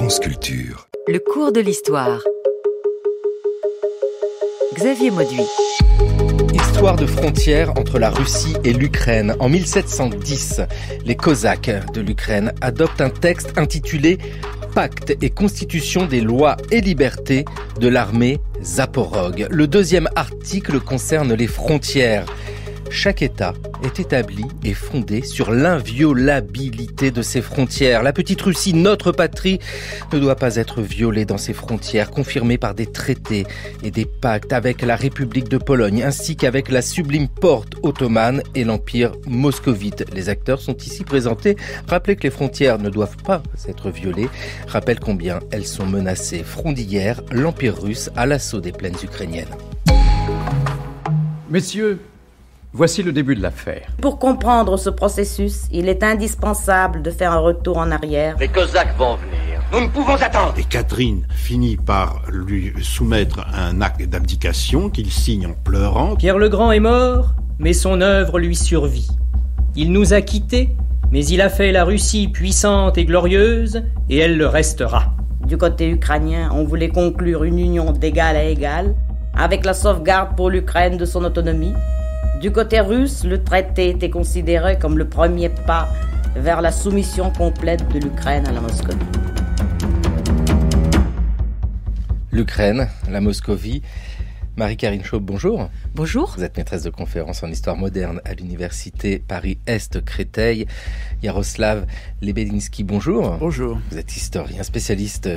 France Culture. Le cours de l'histoire. Xavier Mauduit. Histoire de frontière entre la Russie et l'Ukraine. En 1710, les Cosaques de l'Ukraine adoptent un texte intitulé « Pacte et constitution des lois et libertés de l'armée Zaporog ». Le deuxième article concerne les frontières. Chaque État est établi et fondé sur l'inviolabilité de ses frontières. La petite Russie, notre patrie, ne doit pas être violée dans ses frontières, confirmées par des traités et des pactes avec la République de Pologne, ainsi qu'avec la sublime porte ottomane et l'Empire moscovite. Les acteurs sont ici présentés. Rappelez que les frontières ne doivent pas être violées. Rappelle combien elles sont menacées. Front d'hier, l'Empire russe à l'assaut des plaines ukrainiennes. Messieurs, voici le début de l'affaire. Pour comprendre ce processus, il est indispensable de faire un retour en arrière. Les Cosaques vont venir. Nous ne pouvons attendre. Et Catherine finit par lui soumettre un acte d'abdication qu'il signe en pleurant. Pierre le Grand est mort, mais son œuvre lui survit. Il nous a quittés, mais il a fait la Russie puissante et glorieuse, et elle le restera. Du côté ukrainien, on voulait conclure une union d'égal à égal, avec la sauvegarde pour l'Ukraine de son autonomie. Du côté russe, le traité était considéré comme le premier pas vers la soumission complète de l'Ukraine à la Moscovie. L'Ukraine, la Moscovie. Marie-Karine Schaub, bonjour. Bonjour. Vous êtes maîtresse de conférences en histoire moderne à l'université Paris-Est Créteil. Yaroslav Lebedinsky, bonjour. Bonjour. Vous êtes historien, spécialiste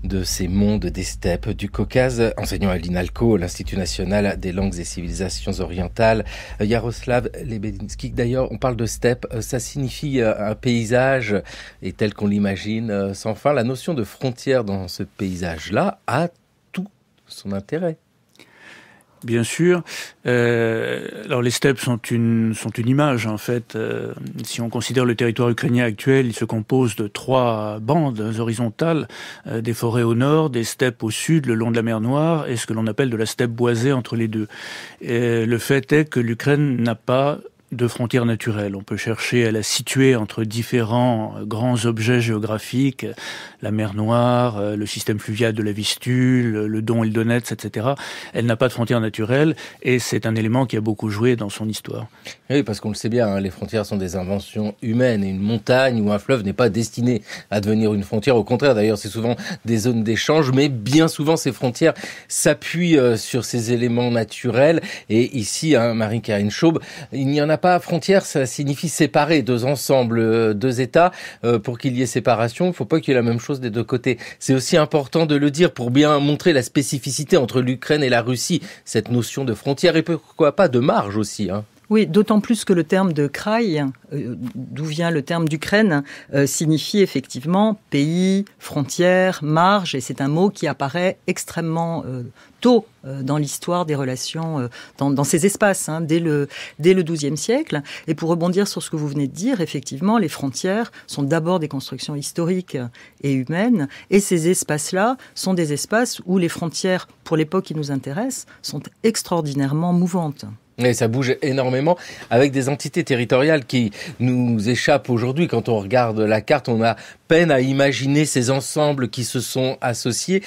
de ces mondes des steppes du Caucase, enseignant à l'INALCO, l'Institut national des langues et civilisations orientales. Yaroslav Lebedinsky, d'ailleurs, on parle de steppe, ça signifie un paysage, et tel qu'on l'imagine, sans fin. La notion de frontière dans ce paysage-là a tout son intérêt. Bien sûr. Alors les steppes sont une image en fait. Si on considère le territoire ukrainien actuel, il se compose de 3 bandes horizontales, des forêts au nord, des steppes au sud, le long de la mer Noire, et ce que l'on appelle de la steppe boisée entre les deux. Et le fait est que l'Ukraine n'a pas de frontières naturelles. On peut chercher à la situer entre différents grands objets géographiques, la mer Noire, le système fluvial de la Vistule, le Don et le Donetsk, etc. Elle n'a pas de frontières naturelles et c'est un élément qui a beaucoup joué dans son histoire. Oui, parce qu'on le sait bien, hein, les frontières sont des inventions humaines et une montagne ou un fleuve n'est pas destiné à devenir une frontière. Au contraire, d'ailleurs, c'est souvent des zones d'échange, mais bien souvent, ces frontières s'appuient sur ces éléments naturels. Et ici, hein, Marie-Karine Schaub, il n'y en a pas. Frontière, ça signifie séparer 2 ensembles, 2 États. Pour qu'il y ait séparation, il ne faut pas qu'il y ait la même chose des 2 côtés. C'est aussi important de le dire pour bien montrer la spécificité entre l'Ukraine et la Russie, cette notion de frontière et pourquoi pas de marge aussi, hein. Oui, d'autant plus que le terme de kraï, d'où vient le terme d'Ukraine, signifie effectivement pays, frontière, marge, et c'est un mot qui apparaît extrêmement tôt dans l'histoire des relations dans ces espaces, hein, dès le XIIe siècle. Et pour rebondir sur ce que vous venez de dire, effectivement, les frontières sont d'abord des constructions historiques et humaines, et ces espaces-là sont des espaces où les frontières, pour l'époque qui nous intéresse, sont extraordinairement mouvantes. Et ça bouge énormément avec des entités territoriales qui nous échappent aujourd'hui. Quand on regarde la carte, on a peine à imaginer ces ensembles qui se sont associés.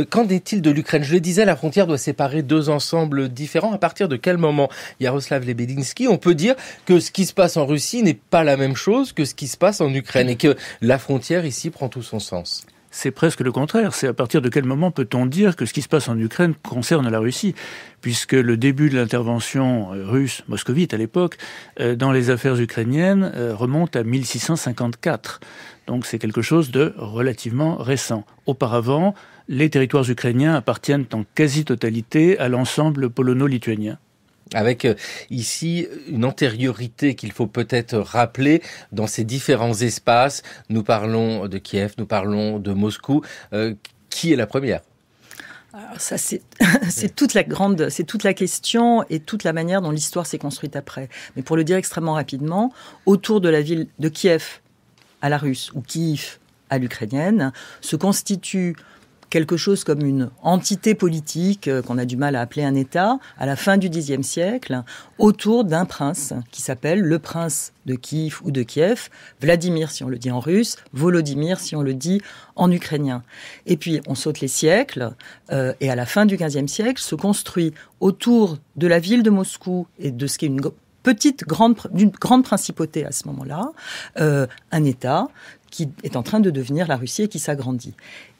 Qu'en est-il de l'Ukraine ? Je le disais, la frontière doit séparer 2 ensembles différents. À partir de quel moment, Yaroslav Lebedinsky, on peut dire que ce qui se passe en Russie n'est pas la même chose que ce qui se passe en Ukraine et que la frontière ici prend tout son sens ? C'est presque le contraire. C'est à partir de quel moment peut-on dire que ce qui se passe en Ukraine concerne la Russie ? Puisque le début de l'intervention russe, moscovite à l'époque, dans les affaires ukrainiennes remonte à 1654. Donc c'est quelque chose de relativement récent. Auparavant, les territoires ukrainiens appartiennent en quasi-totalité à l'ensemble polono-lituanien. Avec ici une antériorité qu'il faut peut-être rappeler dans ces différents espaces. Nous parlons de Kiev, nous parlons de Moscou. Qui est la première ? Alors ça, c'est toute la question et toute la manière dont l'histoire s'est construite après. Mais pour le dire extrêmement rapidement, autour de la ville de Kiev à la russe ou Kiev à l'ukrainienne se constituent quelque chose comme une entité politique qu'on a du mal à appeler un État, à la fin du Xe siècle, autour d'un prince qui s'appelle le prince de Kiev ou de Kiev, Vladimir si on le dit en russe, Volodymyr si on le dit en ukrainien. Et puis on saute les siècles, et à la fin du XVe siècle se construit autour de la ville de Moscou et de ce qui est une grande principauté à ce moment-là, un État qui est en train de devenir la Russie et qui s'agrandit.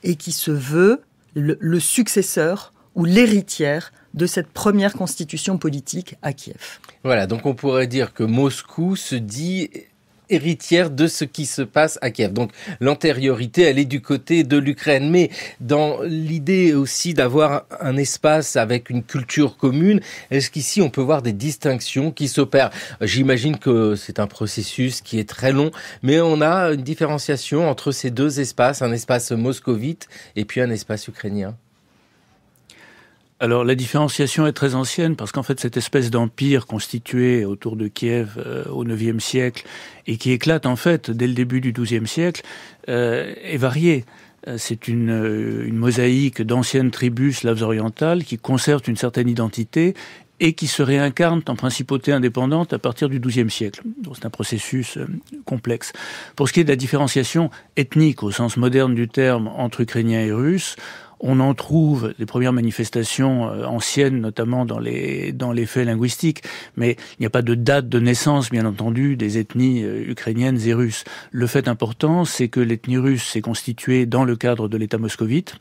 Et qui se veut le successeur ou l'héritière de cette première constitution politique à Kiev. Voilà, donc on pourrait dire que Moscou se dit héritière de ce qui se passe à Kiev. Donc l'antériorité, elle est du côté de l'Ukraine. Mais dans l'idée aussi d'avoir un espace avec une culture commune, est-ce qu'ici on peut voir des distinctions qui s'opèrent ? J'imagine que c'est un processus qui est très long, mais on a une différenciation entre ces deux espaces, un espace moscovite et puis un espace ukrainien. Alors la différenciation est très ancienne parce qu'en fait cette espèce d'empire constitué autour de Kiev au IXe siècle et qui éclate en fait dès le début du XIIe siècle est variée. C'est une mosaïque d'anciennes tribus slaves orientales qui conservent une certaine identité et qui se réincarnent en principauté indépendante à partir du XIIe siècle. Donc c'est un processus complexe. Pour ce qui est de la différenciation ethnique au sens moderne du terme entre Ukrainiens et Russes, on en trouve des premières manifestations anciennes, notamment dans les faits linguistiques, mais il n'y a pas de date de naissance, bien entendu, des ethnies ukrainiennes et russes. Le fait important, c'est que l'ethnie russe s'est constituée dans le cadre de l'État moscovite,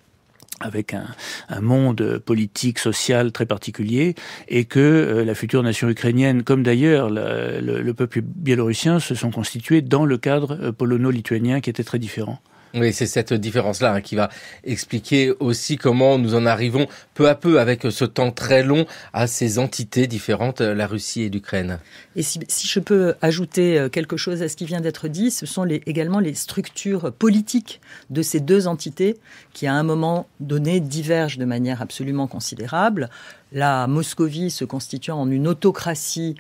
avec un monde politique, social très particulier, et que la future nation ukrainienne, comme d'ailleurs le peuple biélorussien, se sont constitués dans le cadre polono-lituanien qui était très différent. Oui, c'est cette différence-là qui va expliquer aussi comment nous en arrivons peu à peu, avec ce temps très long, à ces entités différentes, la Russie et l'Ukraine. Et si je peux ajouter quelque chose à ce qui vient d'être dit, ce sont également les structures politiques de ces deux entités qui, à un moment donné, divergent de manière absolument considérable. La Moscovie se constituant en une autocratie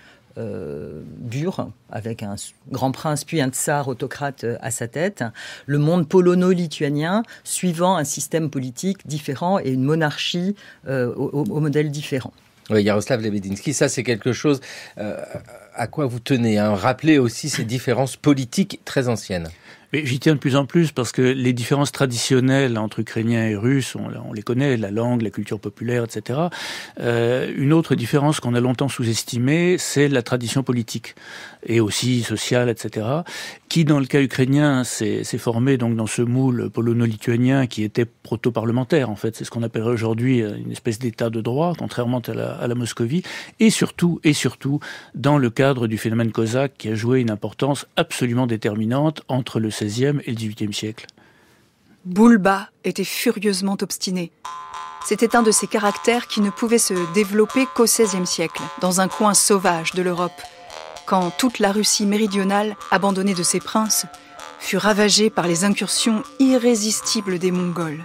dure, avec un grand prince puis un tsar autocrate à sa tête, le monde polono-lituanien suivant un système politique différent et une monarchie au modèle différent. Oui, Yaroslav Lebedinsky, ça c'est quelque chose à quoi vous tenez, rappeler aussi ces différences politiques très anciennes. Mais j'y tiens de plus en plus parce que les différences traditionnelles entre Ukrainiens et Russes, on les connaît, la langue, la culture populaire, etc. Une autre différence qu'on a longtemps sous-estimée, c'est la tradition politique et aussi sociale, etc. Qui, dans le cas ukrainien, s'est formé donc dans ce moule polono-lituanien qui était proto-parlementaire, en fait. C'est ce qu'on appellerait aujourd'hui une espèce d'état de droit, contrairement à la Moscovie. Et surtout, dans le cadre du phénomène cosaque qui a joué une importance absolument déterminante entre le XVIe et le XVIIIe siècle. Boulba était furieusement obstiné. C'était un de ces caractères qui ne pouvaient se développer qu'au XVIe siècle, dans un coin sauvage de l'Europe, quand toute la Russie méridionale, abandonnée de ses princes, fut ravagée par les incursions irrésistibles des Mongols.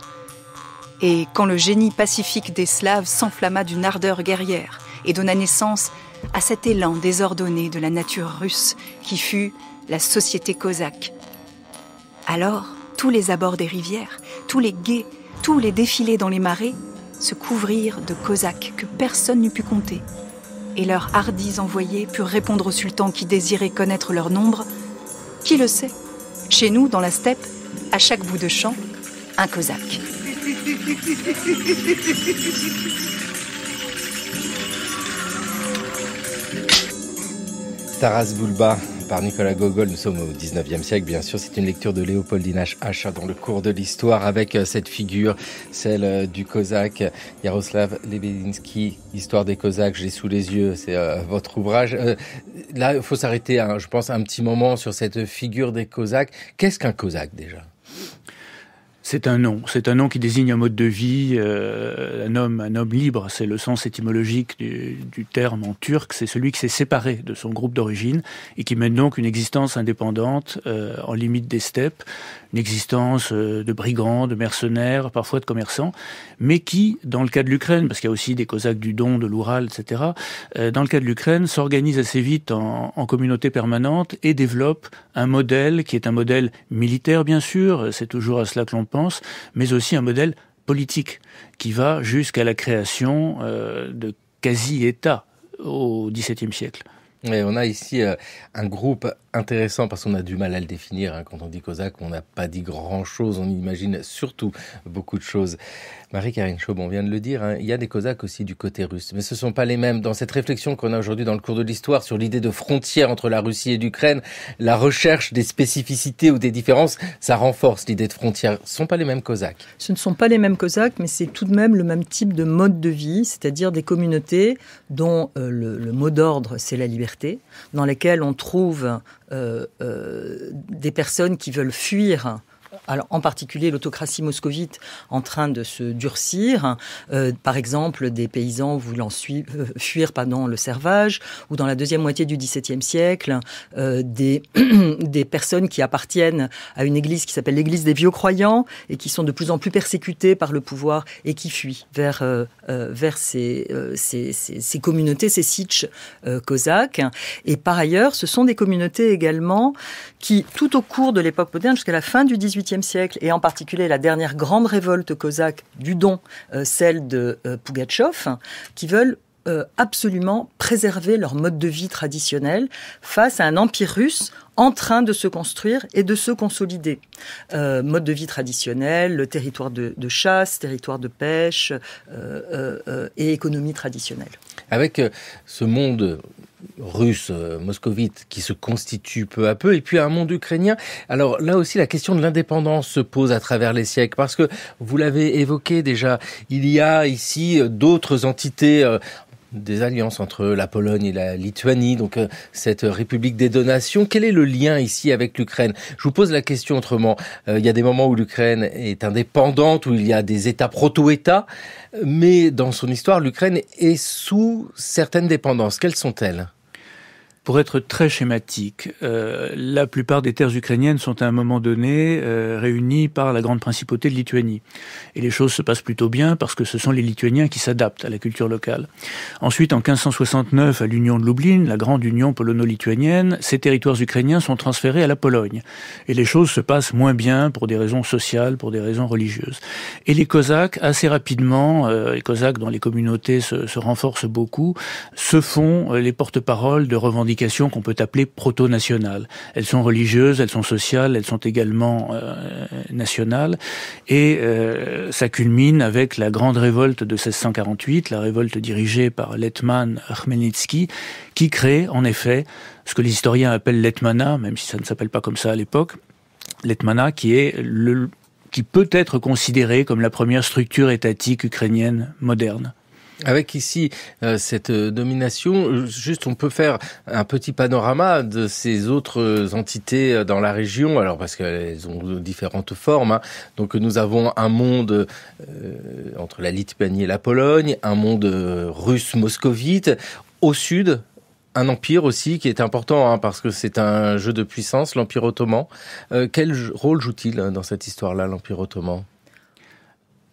Et quand le génie pacifique des Slaves s'enflamma d'une ardeur guerrière et donna naissance à cet élan désordonné de la nature russe qui fut la société cosaque. Alors, tous les abords des rivières, tous les gués, tous les défilés dans les marais se couvrirent de cosaques que personne n'eût pu compter. Et leurs hardis envoyés purent répondre au sultan qui désirait connaître leur nombre. Qui le sait ? Chez nous, dans la steppe, à chaque bout de champ, un cosaque. Taras Bulba, par Nicolas Gogol. Nous sommes au 19e siècle, bien sûr. C'est une lecture de Léopoldine H. dans le cours de l'histoire, avec cette figure, celle du Cosaque. Yaroslav Lebedinsky, Histoire des Cosaques, j'ai sous les yeux, c'est votre ouvrage. Là, il faut s'arrêter, je pense, un petit moment sur cette figure des Cosaques. Qu'est-ce qu'un Cosaque, déjà ? C'est un nom qui désigne un mode de vie, un homme libre, c'est le sens étymologique du terme en turc, c'est celui qui s'est séparé de son groupe d'origine et qui mène donc une existence indépendante en limite des steppes, une existence de brigands, de mercenaires, parfois de commerçants, mais qui, dans le cas de l'Ukraine, parce qu'il y a aussi des Cosaques du Don, de l'Oural, etc., dans le cas de l'Ukraine, s'organise assez vite en communauté permanente et développe un modèle qui est un modèle militaire, bien sûr, c'est toujours à cela que l'on pense, mais aussi un modèle politique qui va jusqu'à la création de quasi-États au XVIIe siècle. Et on a ici un groupe intéressant parce qu'on a du mal à le définir. Hein. Quand on dit cosaque, on n'a pas dit grand-chose. On imagine surtout beaucoup de choses. Marie-Karine Schaub, on vient de le dire, hein, il y a des cosaques aussi du côté russe. Mais ce ne sont pas les mêmes. Dans cette réflexion qu'on a aujourd'hui dans le cours de l'histoire sur l'idée de frontière entre la Russie et l'Ukraine, la recherche des spécificités ou des différences, ça renforce l'idée de frontière. Ce ne sont pas les mêmes cosaques. Ce ne sont pas les mêmes cosaques, mais c'est tout de même le même type de mode de vie, c'est-à-dire des communautés dont le mot d'ordre, c'est la liberté, dans lesquelles on trouve des personnes qui veulent fuir, alors en particulier l'autocratie moscovite en train de se durcir, par exemple des paysans voulant fuir le servage, ou dans la deuxième moitié du XVIIe siècle, des personnes qui appartiennent à une église qui s'appelle l'église des vieux croyants et qui sont de plus en plus persécutées par le pouvoir et qui fuient vers ces communautés, ces sitchs cosaques. Et par ailleurs, ce sont des communautés également qui, tout au cours de l'époque moderne, jusqu'à la fin du XVIIIe siècle, et en particulier la dernière grande révolte cosaque du Don, celle de Pougatchov, qui veulent absolument préserver leur mode de vie traditionnel face à un empire russe en train de se construire et de se consolider. Mode de vie traditionnel, le territoire de chasse, territoire de pêche et économie traditionnelle. Avec ce monde russe, moscovite, qui se constitue peu à peu, et puis un monde ukrainien. Alors là aussi, la question de l'indépendance se pose à travers les siècles, parce que vous l'avez évoqué déjà, il y a ici d'autres entités, des alliances entre la Pologne et la Lituanie, donc cette république des donations. Quel est le lien ici avec l'Ukraine ? Je vous pose la question autrement. Il y a des moments où l'Ukraine est indépendante, où il y a des États proto-États, mais dans son histoire, l'Ukraine est sous certaines dépendances. Quelles sont-elles ? Pour être très schématique, la plupart des terres ukrainiennes sont à un moment donné réunies par la grande principauté de Lituanie. Et les choses se passent plutôt bien parce que ce sont les Lituaniens qui s'adaptent à la culture locale. Ensuite, en 1569, à l'Union de Lublin, la grande union polono-lituanienne, ces territoires ukrainiens sont transférés à la Pologne. Et les choses se passent moins bien pour des raisons sociales, pour des raisons religieuses. Et les Cosaques, assez rapidement, les Cosaques dont les communautés se renforcent beaucoup, se font les porte-paroles de revendications qu'on peut appeler proto-nationales. Elles sont religieuses, elles sont sociales, elles sont également nationales. Et ça culmine avec la grande révolte de 1648, la révolte dirigée par l'Hetman Khmelnytsky, qui crée en effet ce que les historiens appellent l'Hetmanat, même si ça ne s'appelle pas comme ça à l'époque. L'Hetmanat qui peut être considéré comme la première structure étatique ukrainienne moderne. Avec ici cette domination, juste on peut faire un petit panorama de ces autres entités dans la région, alors parce qu'elles ont différentes formes. Hein. Donc nous avons un monde entre la Lituanie et la Pologne, un monde russe moscovite, au sud un empire aussi qui est important hein, parce que c'est un jeu de puissance, l'Empire ottoman. Quel rôle joue-t-il dans cette histoire-là, l'Empire ottoman ?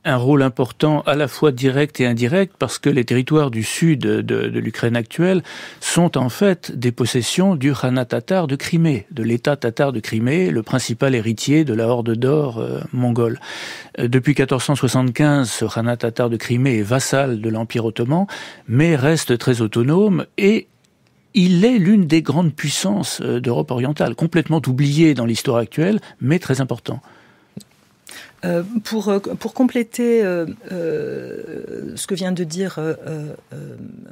Un rôle important à la fois direct et indirect parce que les territoires du sud de l'Ukraine actuelle sont en fait des possessions du Khanat tatar de Crimée, de l'État tatar de Crimée, le principal héritier de la horde d'or mongole. Depuis 1475, ce Khanat tatar de Crimée est vassal de l'Empire ottoman, mais reste très autonome et il est l'une des grandes puissances d'Europe orientale, complètement oubliée dans l'histoire actuelle, mais très important. Pour compléter ce que vient de dire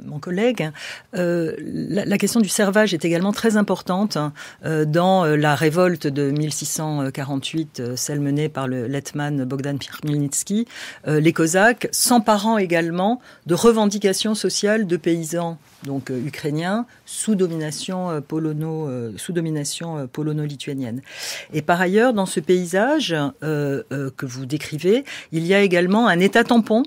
mon collègue, la question du servage est également très importante dans la révolte de 1648, celle menée par le Hetman Bogdan Khmelnytsky. Les Cosaques s'emparant également de revendications sociales de paysans donc ukrainiens sous domination polono-lituanienne. Et par ailleurs, dans ce paysage que vous décrivez, il y a également un État tampon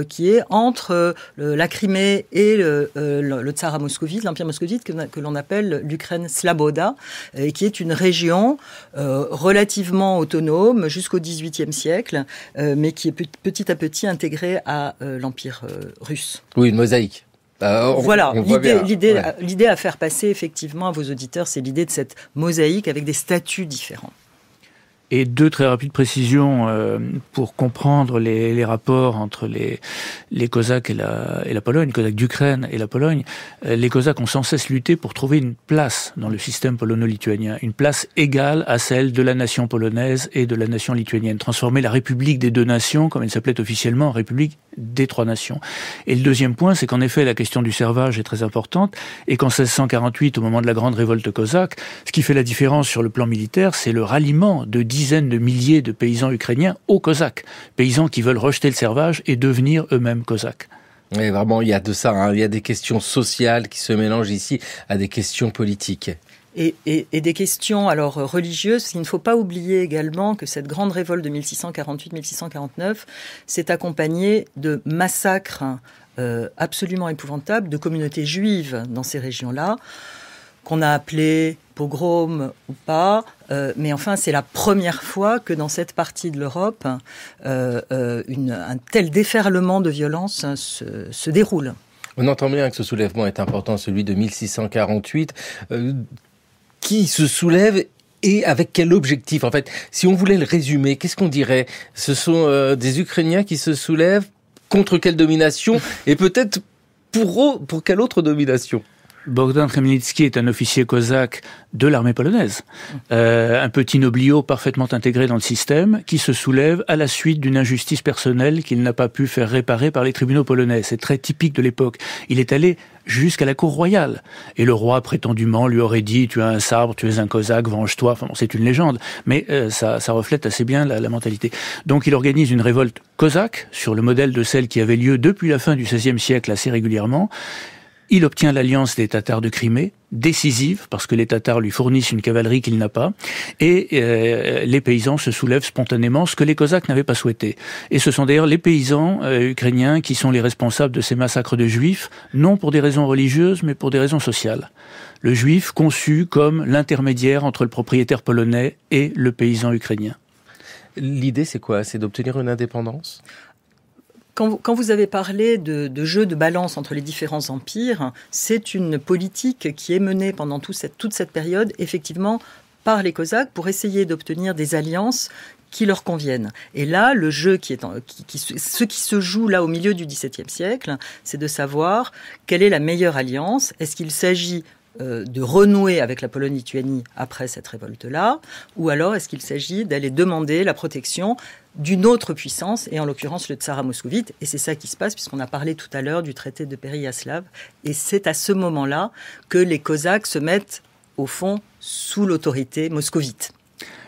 qui est entre la Crimée et le Tsar moscovite, l'Empire moscovite que l'on appelle l'Ukraine Slaboda, et qui est une région relativement autonome jusqu'au XVIIIe siècle, mais qui est petit à petit intégrée à l'Empire russe. Oui, une mosaïque. Voilà, l'idée à faire passer effectivement à vos auditeurs, c'est l'idée de cette mosaïque avec des statuts différents. Et deux très rapides précisions pour comprendre les rapports entre les Cosaques et la Pologne, les Cosaques d'Ukraine et la Pologne. Les Cosaques ont sans cesse lutté pour trouver une place dans le système polono-lituanien, une place égale à celle de la nation polonaise et de la nation lituanienne. Transformer la République des deux nations, comme elle s'appelait officiellement, en République des trois nations. Et le deuxième point, c'est qu'en effet, la question du servage est très importante, et qu'en 1648, au moment de la grande révolte cosaque, ce qui fait la différence sur le plan militaire, c'est le ralliement de dizaines de milliers de paysans ukrainiens aux Cosaques, paysans qui veulent rejeter le servage et devenir eux-mêmes Cosaques. Et vraiment, il y a de ça, hein. Il y a des questions sociales qui se mélangent ici à des questions politiques. Et des questions alors religieuses. Il ne faut pas oublier également que cette grande révolte de 1648-1649 s'est accompagnée de massacres absolument épouvantables de communautés juives dans ces régions-là, qu'on a appelées pogrom ou pas, mais enfin c'est la première fois que dans cette partie de l'Europe, un tel déferlement de violence se déroule. On entend bien que ce soulèvement est important, celui de 1648. Qui se soulève et avec quel objectif? En fait, si on voulait le résumer, qu'est-ce qu'on dirait? Ce sont des Ukrainiens qui se soulèvent contre quelle domination et peut-être pour quelle autre domination? Bogdan Chmelnytsky est un officier cosaque de l'armée polonaise, un petit nobliau parfaitement intégré dans le système, qui se soulève à la suite d'une injustice personnelle qu'il n'a pas pu faire réparer par les tribunaux polonais. C'est très typique de l'époque. Il est allé jusqu'à la cour royale. Et le roi, prétendument, lui aurait dit « Tu as un sabre, tu es un cosaque, venge-toi ». Enfin bon, c'est une légende, mais ça reflète assez bien la mentalité. Donc il organise une révolte cosaque, sur le modèle de celle qui avait lieu depuis la fin du XVIe siècle assez régulièrement. Il obtient l'alliance des Tatars de Crimée, décisive, parce que les Tatars lui fournissent une cavalerie qu'il n'a pas, et les paysans se soulèvent spontanément, ce que les Cosaques n'avaient pas souhaité. Et ce sont d'ailleurs les paysans ukrainiens qui sont les responsables de ces massacres de Juifs, non pour des raisons religieuses, mais pour des raisons sociales. Le Juif conçu comme l'intermédiaire entre le propriétaire polonais et le paysan ukrainien. L'idée, c'est quoi? C'est d'obtenir une indépendance? Quand vous avez parlé de jeu de balance entre les différents empires, c'est une politique qui est menée pendant toute cette période, effectivement, par les Cosaques pour essayer d'obtenir des alliances qui leur conviennent. Et là, le jeu ce qui se joue là au milieu du XVIIe siècle, c'est de savoir quelle est la meilleure alliance. Est-ce qu'il s'agit de renouer avec la Pologne-Lituanie après cette révolte-là, ou alors est-ce qu'il s'agit d'aller demander la protection d'une autre puissance, et en l'occurrence le Tsar moscovite, et c'est ça qui se passe, puisqu'on a parlé tout à l'heure du traité de Péréyaslav, et c'est à ce moment-là que les Cosaques se mettent, au fond, sous l'autorité moscovite.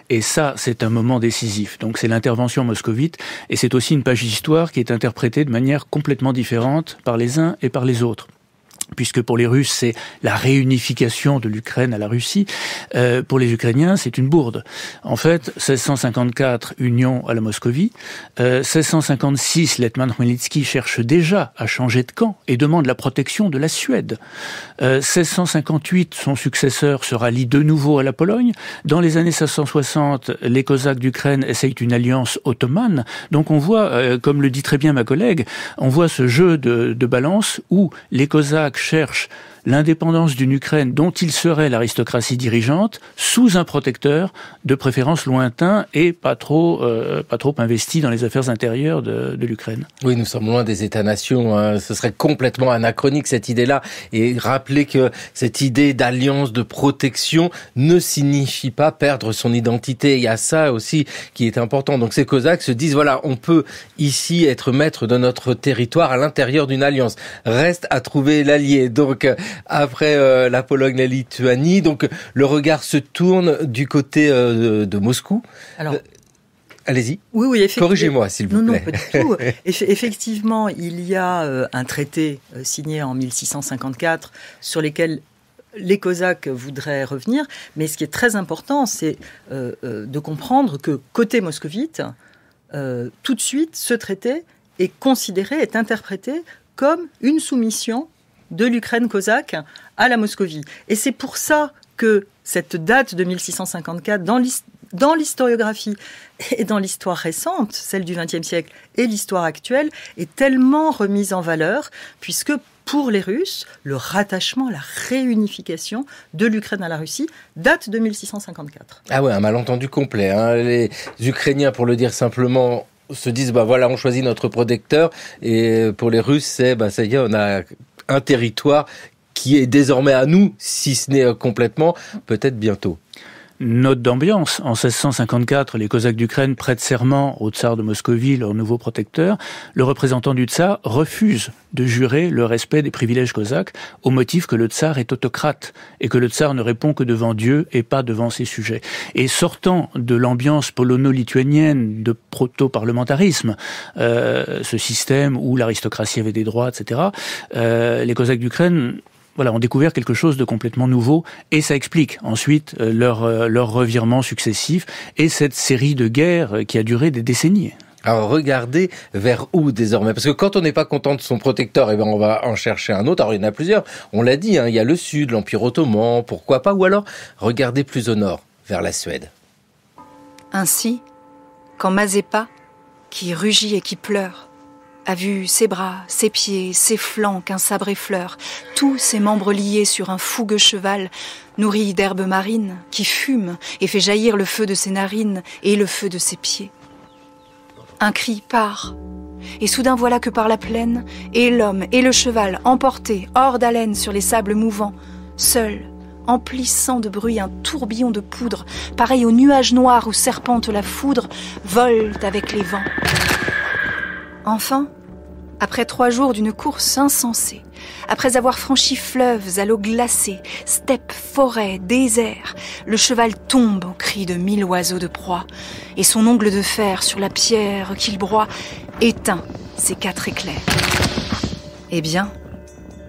Et ça, c'est un moment décisif. Donc c'est l'intervention moscovite, et c'est aussi une page d'histoire qui est interprétée de manière complètement différente par les uns et par les autres. Puisque pour les Russes, c'est la réunification de l'Ukraine à la Russie. Pour les Ukrainiens, c'est une bourde. En fait, 1654, union à la Moscovie. 1656, l'Hetman Khmelnytsky cherche déjà à changer de camp et demande la protection de la Suède. 1658, son successeur se rallie de nouveau à la Pologne. Dans les années 1660, les Cosaques d'Ukraine essayent une alliance ottomane. Donc on voit, comme le dit très bien ma collègue, on voit ce jeu de balance où les Cosaques cherche l'indépendance d'une Ukraine dont il serait l'aristocratie dirigeante, sous un protecteur de préférence lointain et pas trop investi dans les affaires intérieures de l'Ukraine. Oui, nous sommes loin des États-nations, hein. Ce serait complètement anachronique cette idée-là. Et rappeler que cette idée d'alliance, de protection ne signifie pas perdre son identité. Il y a ça aussi qui est important. Donc ces Cosaques se disent, voilà, on peut ici être maître de notre territoire à l'intérieur d'une alliance. Reste à trouver l'allié. Donc après la Pologne, la Lituanie, donc le regard se tourne du côté de Moscou. Alors, allez-y. Oui, effectivement. Corrigez-moi, s'il vous plaît. Non, pas du tout. Effectivement, il y a un traité signé en 1654 sur lesquels les Cosaques voudraient revenir, mais ce qui est très important, c'est de comprendre que côté moscovite, tout de suite, ce traité est interprété comme une soumission de l'Ukraine cosaque à la Moscovie. Et c'est pour ça que cette date de 1654, dans l'historiographie et dans l'histoire récente, celle du XXe siècle et l'histoire actuelle, est tellement remise en valeur, puisque pour les Russes, le rattachement, la réunification de l'Ukraine à la Russie date de 1654. Ah ouais, un malentendu complet. Hein. Les Ukrainiens, pour le dire simplement, se disent voilà, on choisit notre protecteur, et pour les Russes, c'est ça y est, on a un territoire qui est désormais à nous, si ce n'est complètement, peut-être bientôt. Note d'ambiance. En 1654, les Cosaques d'Ukraine prêtent serment au tsar de Moscovie, leur nouveau protecteur. Le représentant du tsar refuse de jurer le respect des privilèges cosaques au motif que le tsar est autocrate et que le tsar ne répond que devant Dieu et pas devant ses sujets. Et sortant de l'ambiance polono-lituanienne de proto-parlementarisme, ce système où l'aristocratie avait des droits, etc., les Cosaques d'Ukraine ont découvert quelque chose de complètement nouveau, et ça explique ensuite leur revirement successif et cette série de guerres qui a duré des décennies. Alors regardez vers où désormais, parce que quand on n'est pas content de son protecteur, on va en chercher un autre. Alors il y en a plusieurs, on l'a dit, il y a le Sud, l'Empire ottoman, pourquoi pas, ou alors regardez plus au nord, vers la Suède. Ainsi, quand Mazeppa, qui rugit et qui pleure, a vu ses bras, ses pieds, ses flancs qu'un sabre effleure, tous ses membres liés sur un fougueux cheval, nourri d'herbes marines, qui fume et fait jaillir le feu de ses narines et le feu de ses pieds. Un cri part, et soudain voilà que par la plaine, et l'homme et le cheval emportés hors d'haleine sur les sables mouvants, seuls, emplissant de bruit un tourbillon de poudre, pareil aux nuages noirs où serpente la foudre, volent avec les vents. Enfin, après 3 jours d'une course insensée, après avoir franchi fleuves à l'eau glacée, steppes, forêts, déserts, le cheval tombe au cri de 1000 oiseaux de proie, et son ongle de fer sur la pierre qu'il broie éteint ses 4 éclairs. Eh bien,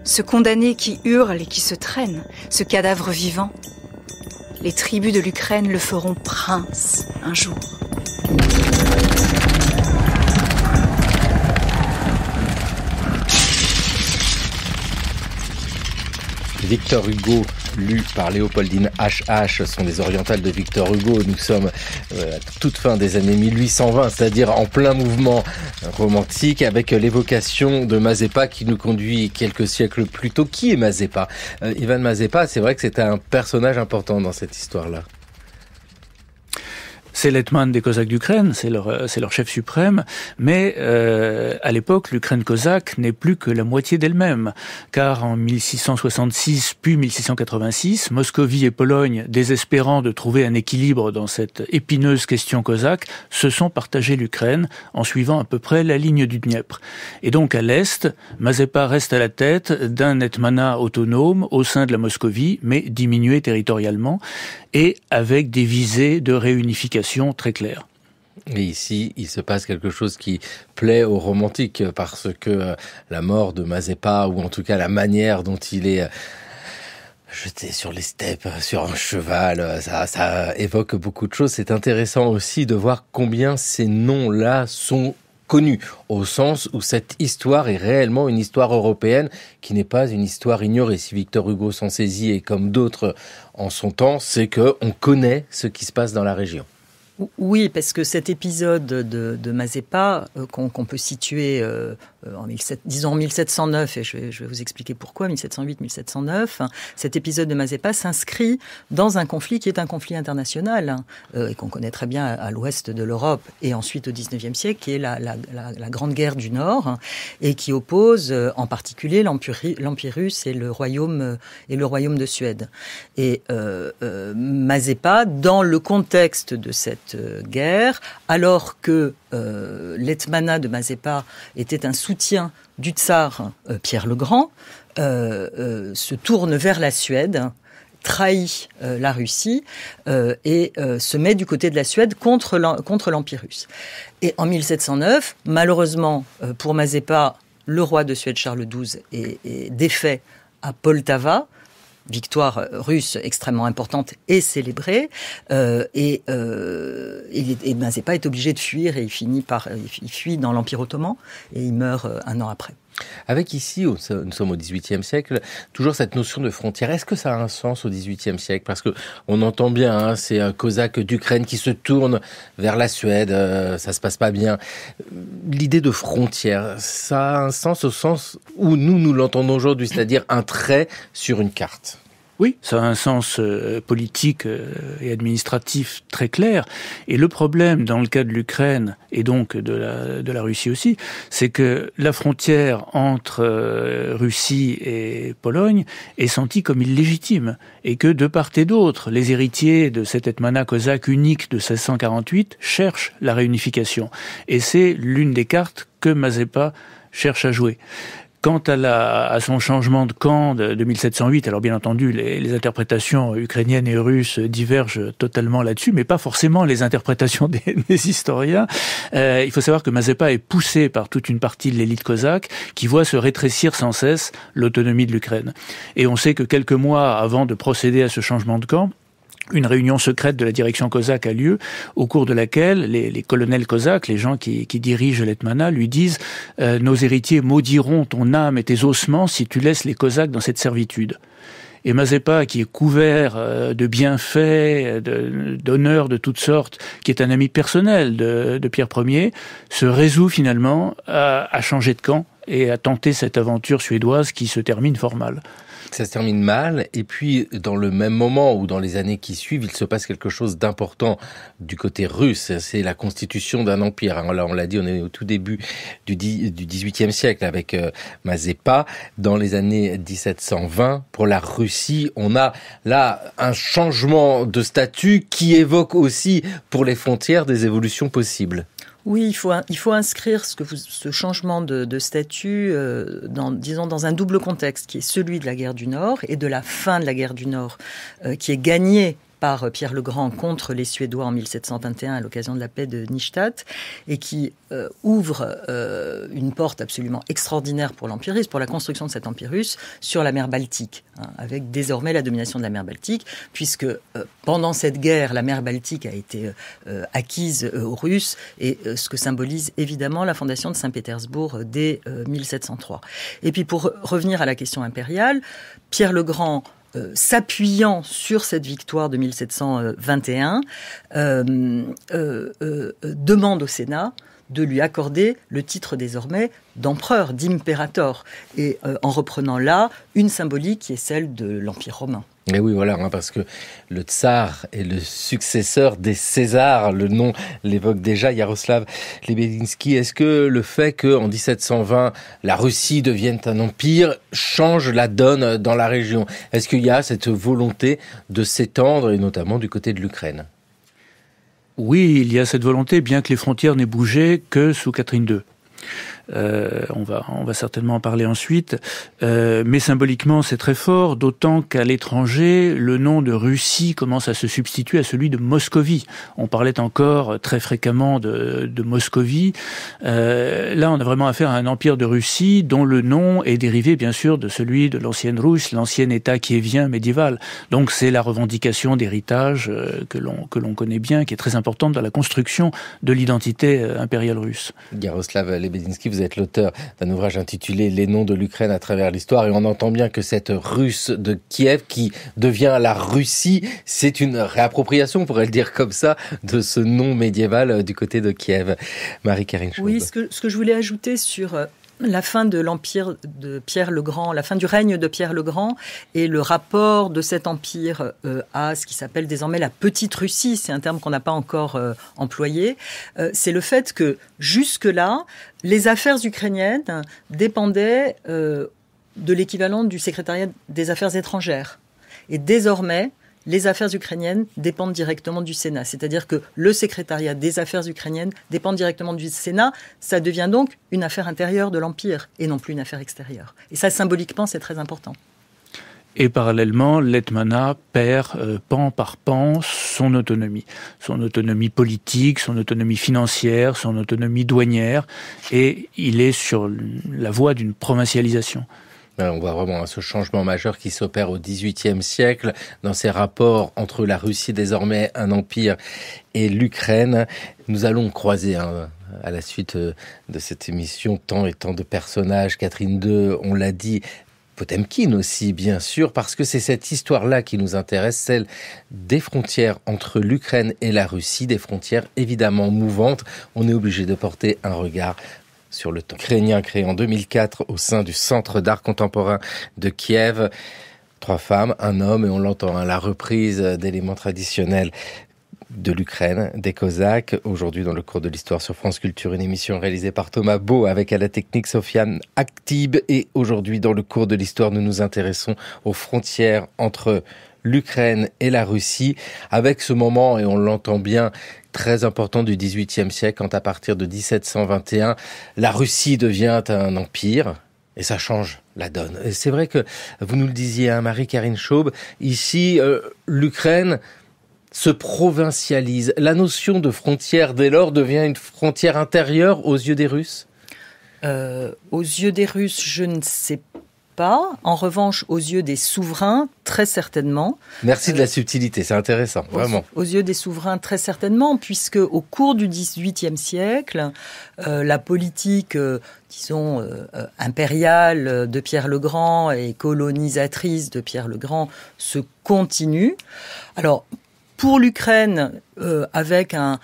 ce condamné qui hurle et qui se traîne, ce cadavre vivant, les tribus de l'Ukraine le feront prince un jour. Victor Hugo, lu par Léopoldine H.H., sont des orientales de Victor Hugo. Nous sommes à toute fin des années 1820, c'est-à-dire en plein mouvement romantique, avec l'évocation de Mazeppa qui nous conduit quelques siècles plus tôt. Qui est Mazeppa ? Ivan Mazeppa, c'est vrai que c'était un personnage important dans cette histoire-là. C'est l'Hetman des Cosaques d'Ukraine, c'est leur chef suprême, mais à l'époque, l'Ukraine cosaque n'est plus que la moitié d'elle-même, car en 1666 puis 1686, Moscovie et Pologne, désespérant de trouver un équilibre dans cette épineuse question cosaque, se sont partagés l'Ukraine en suivant à peu près la ligne du Dniepr. Et donc à l'est, Mazeppa reste à la tête d'un hetmanat autonome au sein de la Moscovie, mais diminué territorialement, et avec des visées de réunification très claires. Et ici, il se passe quelque chose qui plaît aux romantiques, parce que la mort de Mazeppa, ou en tout cas la manière dont il est jeté sur les steppes, sur un cheval, ça évoque beaucoup de choses. C'est intéressant aussi de voir combien ces noms-là sont connus, au sens où cette histoire est réellement une histoire européenne qui n'est pas une histoire ignorée. Si Victor Hugo s'en saisit, et comme d'autres en son temps, c'est qu'on connaît ce qui se passe dans la région. Oui, parce que cet épisode de Mazeppa, qu'on peut situer en 1709, et je vais vous expliquer pourquoi, 1708-1709, cet épisode de Mazeppa s'inscrit dans un conflit qui est un conflit international, et qu'on connaît très bien à l'ouest de l'Europe, et ensuite au XIXe siècle, qui est la Grande Guerre du Nord, et qui oppose en particulier l'Empire russe et le royaume de Suède. Et Mazeppa, dans le contexte de cette guerre, alors que l'hetmanat de Mazeppa était un soutien du tsar Pierre le Grand, se tourne vers la Suède, trahit la Russie et se met du côté de la Suède contre l'Empire russe. Et en 1709, malheureusement pour Mazeppa, le roi de Suède Charles XII est défait à Poltava, victoire russe extrêmement importante et célébrée, et Mazeppa est obligé de fuir, et il fuit dans l'Empire ottoman, et il meurt un an après. Avec ici, nous sommes au XVIIIe siècle, toujours cette notion de frontière. Est-ce que ça a un sens au XVIIIe siècle? Parce que on entend bien, c'est un Cosaque d'Ukraine qui se tourne vers la Suède, ça se passe pas bien. L'idée de frontière, ça a un sens au sens où nous l'entendons aujourd'hui, c'est-à-dire un trait sur une carte. Oui, ça a un sens politique et administratif très clair. Et le problème dans le cas de l'Ukraine et donc de la Russie aussi, c'est que la frontière entre Russie et Pologne est sentie comme illégitime et que de part et d'autre, les héritiers de cet hetmanat cosaque unique de 1648 cherchent la réunification. Et c'est l'une des cartes que Mazepa cherche à jouer. Quant à son changement de camp de 1708, alors bien entendu, les interprétations ukrainiennes et russes divergent totalement là-dessus, mais pas forcément les interprétations des historiens. Il faut savoir que Mazepa est poussé par toute une partie de l'élite cosaque qui voit se rétrécir sans cesse l'autonomie de l'Ukraine. Et on sait que quelques mois avant de procéder à ce changement de camp, une réunion secrète de la direction cosaque a lieu, au cours de laquelle les colonels cosaques, les gens qui dirigent l'hetmanat, lui disent « Nos héritiers maudiront ton âme et tes ossements si tu laisses les Cosaques dans cette servitude ». Et Mazepa, qui est couvert de bienfaits, d'honneurs de toutes sortes, qui est un ami personnel de Pierre Ier, se résout finalement à changer de camp et à tenter cette aventure suédoise qui se termine fort mal. Ça se termine mal, et puis dans le même moment ou dans les années qui suivent, il se passe quelque chose d'important du côté russe, c'est la constitution d'un empire. Alors là, on l'a dit, on est au tout début du XVIIIe siècle avec Mazepa. Dans les années 1720, pour la Russie, on a là un changement de statut qui évoque aussi pour les frontières des évolutions possibles. Oui, il faut inscrire ce changement de statut dans un double contexte qui est celui de la guerre du Nord et de la fin de la guerre du Nord, qui est gagnée par Pierre le Grand contre les Suédois en 1721 à l'occasion de la paix de Nystadt et qui ouvre une porte absolument extraordinaire pour l'Empire russe, pour la construction de cet Empire russe sur la mer Baltique, avec désormais la domination de la mer Baltique, puisque pendant cette guerre, la mer Baltique a été acquise aux Russes et ce que symbolise évidemment la fondation de Saint-Pétersbourg dès 1703. Et puis pour revenir à la question impériale, Pierre le Grand s'appuyant sur cette victoire de 1721, demande au Sénat de lui accorder le titre désormais d'empereur, d'impérator, et en reprenant là une symbolique qui est celle de l'Empire romain. Et oui, voilà, parce que le tsar est le successeur des Césars, le nom l'évoque déjà, Yaroslav Lebedinsky. Est-ce que le fait qu'en 1720, la Russie devienne un empire change la donne dans la région? Est-ce qu'il y a cette volonté de s'étendre, et notamment du côté de l'Ukraine? Oui, il y a cette volonté, bien que les frontières n'aient bougé que sous Catherine II. On va certainement en parler ensuite, mais symboliquement c'est très fort, d'autant qu'à l'étranger le nom de Russie commence à se substituer à celui de Moscovie. On parlait encore très fréquemment de Moscovie. Là on a vraiment affaire à un empire de Russie dont le nom est dérivé bien sûr de celui de l'ancienne Russe, l'ancien État kievien médiéval. Donc c'est la revendication d'héritage que l'on connaît bien, qui est très importante dans la construction de l'identité impériale russe. Yaroslav Lebedinsky, vous êtes l'auteur d'un ouvrage intitulé « Les noms de l'Ukraine à travers l'histoire » et on entend bien que cette Russe de Kiev qui devient la Russie, c'est une réappropriation, on pourrait le dire comme ça, de ce nom médiéval du côté de Kiev. Marie-Karine Chaube. Oui, ce que je voulais ajouter sur la fin de l'empire de Pierre le Grand, la fin du règne de Pierre le Grand et le rapport de cet empire à ce qui s'appelle désormais la Petite Russie, c'est un terme qu'on n'a pas encore employé, c'est le fait que jusque-là, les affaires ukrainiennes dépendaient de l'équivalent du secrétariat des affaires étrangères. Et désormais, les affaires ukrainiennes dépendent directement du Sénat. C'est-à-dire que le secrétariat des affaires ukrainiennes dépend directement du Sénat. Ça devient donc une affaire intérieure de l'Empire et non plus une affaire extérieure. Et ça, symboliquement, c'est très important. Et parallèlement, l'hetmanat perd pan par pan son autonomie politique, son autonomie financière, son autonomie douanière, et il est sur la voie d'une provincialisation. On voit vraiment ce changement majeur qui s'opère au XVIIIe siècle dans ces rapports entre la Russie, désormais un empire, et l'Ukraine. Nous allons croiser à la suite de cette émission, tant et tant de personnages. Catherine II, on l'a dit, Potemkin aussi, bien sûr, parce que c'est cette histoire-là qui nous intéresse, celle des frontières entre l'Ukraine et la Russie, des frontières évidemment mouvantes. On est obligé de porter un regard sur le temps ukrainien créé en 2004 au sein du Centre d'art contemporain de Kiev. 3 femmes, un homme, et on l'entend, la reprise d'éléments traditionnels de l'Ukraine, des Cosaques. Aujourd'hui, dans le cours de l'histoire sur France Culture, une émission réalisée par Thomas Beau avec à la technique Sofiane Aktib. Et aujourd'hui, dans le cours de l'histoire, nous nous intéressons aux frontières entre l'Ukraine et la Russie, avec ce moment, et on l'entend bien, très important du XVIIIe siècle, quand à partir de 1721, la Russie devient un empire. Et ça change la donne. Et c'est vrai que, vous nous le disiez, Marie-Karine Chaube, ici, l'Ukraine se provincialise. La notion de frontière, dès lors, devient une frontière intérieure aux yeux des Russes ? Aux yeux des Russes, je ne sais pas. En revanche, aux yeux des souverains, très certainement. Merci de la subtilité, c'est intéressant, vraiment. Aux yeux des souverains, très certainement, puisque au cours du XVIIIe siècle, la politique, impériale de Pierre le Grand et colonisatrice de Pierre le Grand se continue. Alors, pour l'Ukraine, avec un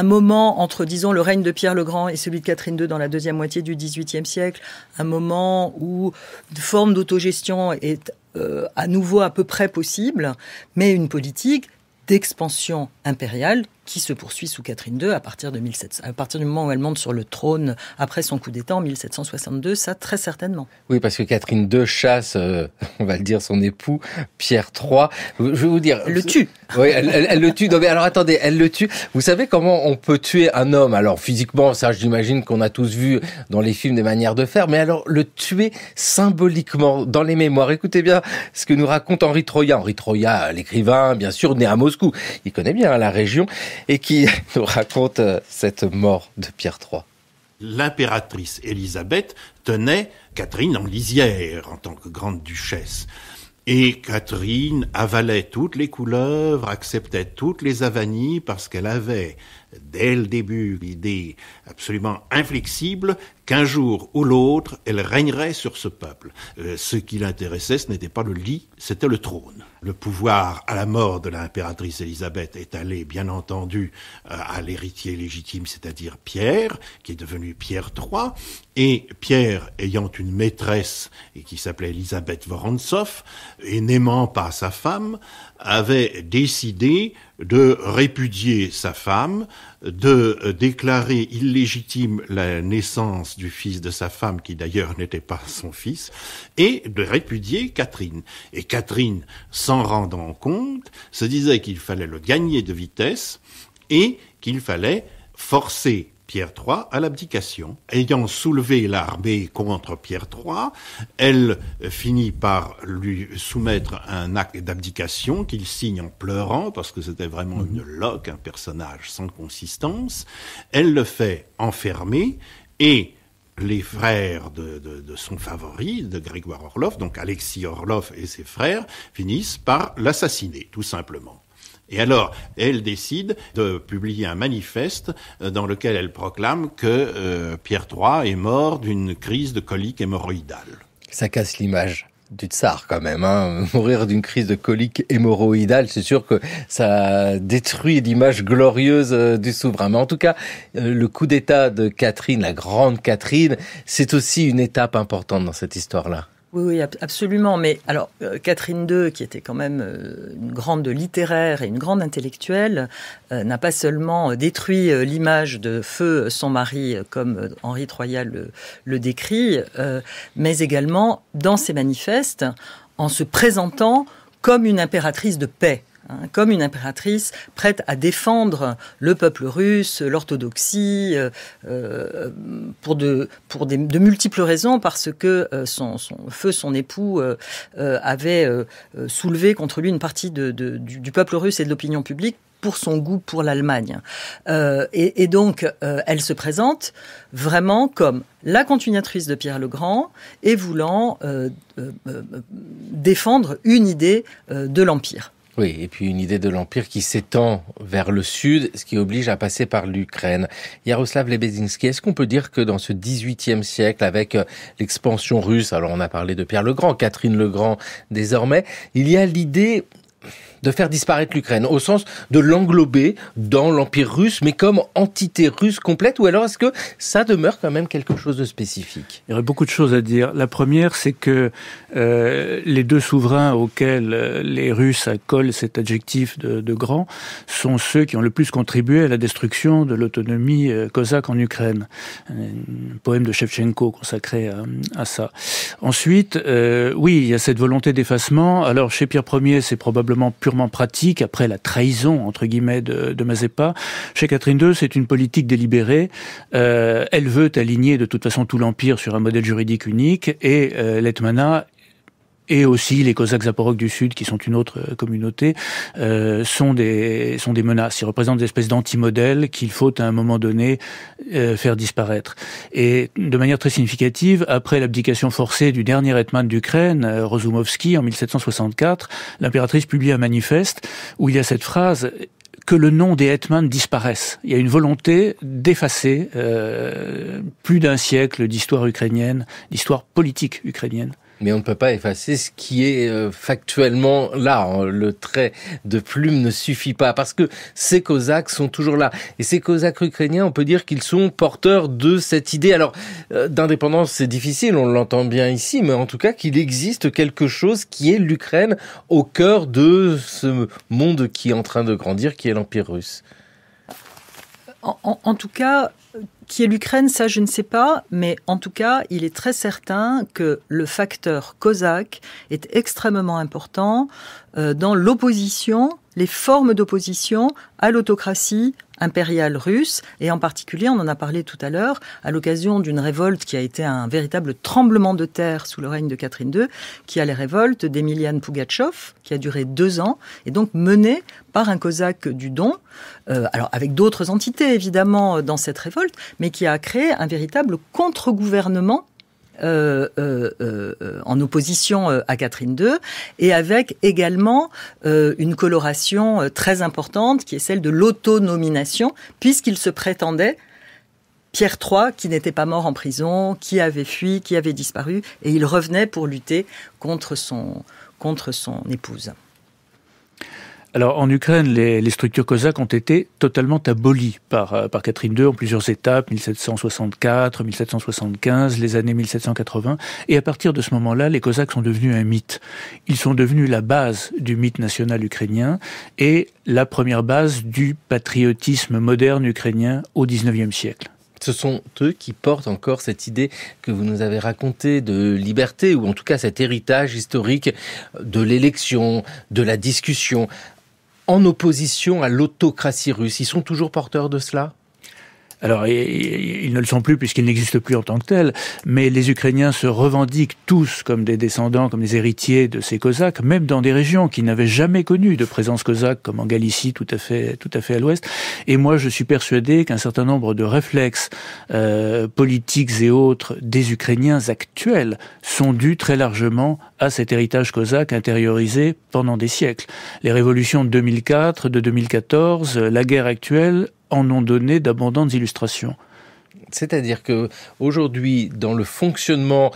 moment entre, disons, le règne de Pierre le Grand et celui de Catherine II dans la deuxième moitié du XVIIIe siècle, un moment où une forme d'autogestion est à nouveau à peu près possible, mais une politique d'expansion impériale qui se poursuit sous Catherine II à partir du moment où elle monte sur le trône après son coup d'État en 1762, ça très certainement. Oui, parce que Catherine II chasse, on va le dire, son époux, Pierre III. Je vais vous dire... Elle le tue. Oui, elle le tue. Non mais alors attendez, elle le tue. Vous savez comment on peut tuer un homme ? Alors physiquement, ça j'imagine qu'on a tous vu dans les films des manières de faire, mais alors le tuer symboliquement dans les mémoires. Écoutez bien ce que nous raconte Henri Troya. Henri Troya, l'écrivain, bien sûr, né à Moscou. Il connaît bien la région. Et qui nous raconte cette mort de Pierre III. L'impératrice Élisabeth tenait Catherine en lisière en tant que grande duchesse. Et Catherine avalait toutes les couleuvres, acceptait toutes les avanies parce qu'elle avait, dès le début, l'idée absolument inflexible qu'un jour ou l'autre, elle régnerait sur ce peuple. Ce qui l'intéressait, ce n'était pas le lit, c'était le trône. Le pouvoir, à la mort de l'impératrice Élisabeth, est allé, bien entendu, à l'héritier légitime, c'est-à-dire Pierre, qui est devenu Pierre III. Et Pierre, ayant une maîtresse et qui s'appelait Elisabeth Vorontsov, et n'aimant pas sa femme, avait décidé de répudier sa femme, de déclarer illégitime la naissance du fils de sa femme, qui d'ailleurs n'était pas son fils, et de répudier Catherine. Et Catherine, s'en rendant compte, se disait qu'il fallait le gagner de vitesse et qu'il fallait forcer Pierre III à l'abdication. Ayant soulevé l'armée contre Pierre III, elle finit par lui soumettre un acte d'abdication qu'il signe en pleurant, parce que c'était vraiment une loque, un personnage sans consistance. Elle le fait enfermer, et les frères de son favori, de Grégoire Orlov, donc Alexis Orlov et ses frères, finissent par l'assassiner, tout simplement. Et alors, elle décide de publier un manifeste dans lequel elle proclame que Pierre III est mort d'une crise de colique hémorroïdale. Ça casse l'image du tsar quand même, hein. Mourir d'une crise de colique hémorroïdale, c'est sûr que ça détruit l'image glorieuse du souverain. Mais en tout cas, le coup d'État de Catherine, la grande Catherine, c'est aussi une étape importante dans cette histoire-là. Oui, absolument. Mais alors, Catherine II, qui était quand même une grande littéraire et une grande intellectuelle, n'a pas seulement détruit l'image de feu son mari, comme Henri Troya le décrit, mais également dans ses manifestes, en se présentant comme une impératrice de paix. Comme une impératrice prête à défendre le peuple russe, l'orthodoxie, pour de multiples raisons, parce que son époux avait soulevé contre lui une partie du peuple russe et de l'opinion publique pour son goût pour l'Allemagne. Et donc, elle se présente vraiment comme la continuatrice de Pierre le Grand et voulant défendre une idée de l'Empire. Oui, et puis une idée de l'Empire qui s'étend vers le sud, ce qui oblige à passer par l'Ukraine. Jaroslav Lebedinsky, est-ce qu'on peut dire que dans ce XVIIIe siècle, avec l'expansion russe, alors on a parlé de Pierre le Grand, Catherine le Grand désormais, il y a l'idée de faire disparaître l'Ukraine, au sens de l'englober dans l'Empire russe, mais comme entité russe complète, ou alors est-ce que ça demeure quand même quelque chose de spécifique? Il y aurait beaucoup de choses à dire. La première, c'est que les deux souverains auxquels les Russes accolent cet adjectif de grand sont ceux qui ont le plus contribué à la destruction de l'autonomie cosaque en Ukraine. Un poème de Shevchenko consacré à ça. Ensuite, oui, il y a cette volonté d'effacement. Alors, chez Pierre Ier, c'est probablement purement pratique, après la trahison, entre guillemets, de Mazepa. Chez Catherine II, c'est une politique délibérée. Elle veut aligner de toute façon tout l'Empire sur un modèle juridique unique, et l'Hetmanat et aussi les Cosaques zaporogues du Sud, qui sont une autre communauté, sont des menaces. Ils représentent des espèces d'anti-modèles qu'il faut à un moment donné faire disparaître. Et de manière très significative, après l'abdication forcée du dernier hetman d'Ukraine, Rozumovsky, en 1764, l'impératrice publie un manifeste où il y a cette phrase que le nom des hetmans disparaisse. Il y a une volonté d'effacer plus d'un siècle d'histoire ukrainienne, d'histoire politique ukrainienne. Mais on ne peut pas effacer ce qui est factuellement là. Le trait de plume ne suffit pas, parce que ces Cosaques sont toujours là. Et ces Cosaques ukrainiens, on peut dire qu'ils sont porteurs de cette idée. Alors, d'indépendance, c'est difficile, on l'entend bien ici, mais en tout cas qu'il existe quelque chose qui est l'Ukraine au cœur de ce monde qui est en train de grandir, qui est l'Empire russe. En tout cas, qui est l'Ukraine, ça je ne sais pas, mais en tout cas, il est très certain que le facteur cosaque est extrêmement important dans l'opposition, les formes d'opposition à l'autocratie impériale russe, et en particulier, on en a parlé tout à l'heure, à l'occasion d'une révolte qui a été un véritable tremblement de terre sous le règne de Catherine II, qui est la révolte d'Emilian Pougatchov, qui a duré 2 ans, et donc menée par un cosaque du Don, alors avec d'autres entités évidemment dans cette révolte, mais qui a créé un véritable contre-gouvernement en opposition à Catherine II, et avec également une coloration très importante qui est celle de l'autonomination, puisqu'il se prétendait Pierre III, qui n'était pas mort en prison, qui avait fui, qui avait disparu, et il revenait pour lutter contre son épouse. Alors, en Ukraine, les structures cosaques ont été totalement abolies par Catherine II en plusieurs étapes, 1764, 1775, les années 1780. Et à partir de ce moment-là, les Cosaques sont devenus un mythe. Ils sont devenus la base du mythe national ukrainien et la première base du patriotisme moderne ukrainien au XIXe siècle. Ce sont eux qui portent encore cette idée que vous nous avez racontée de liberté, ou en tout cas cet héritage historique de l'élection, de la discussion, en opposition à l'autocratie russe. Ils sont toujours porteurs de cela ? Alors, ils ne le sont plus puisqu'ils n'existent plus en tant que tels, mais les Ukrainiens se revendiquent tous comme des descendants, comme des héritiers de ces Cosaques, même dans des régions qui n'avaient jamais connu de présence cosaque, comme en Galicie, tout à fait à l'ouest. Et moi, je suis persuadé qu'un certain nombre de réflexes politiques et autres des Ukrainiens actuels sont dus très largement à cet héritage cosaque intériorisé pendant des siècles. Les révolutions de 2004, de 2014, la guerre actuelle en ont donné d'abondantes illustrations. C'est-à-dire que aujourd'hui, dans le fonctionnement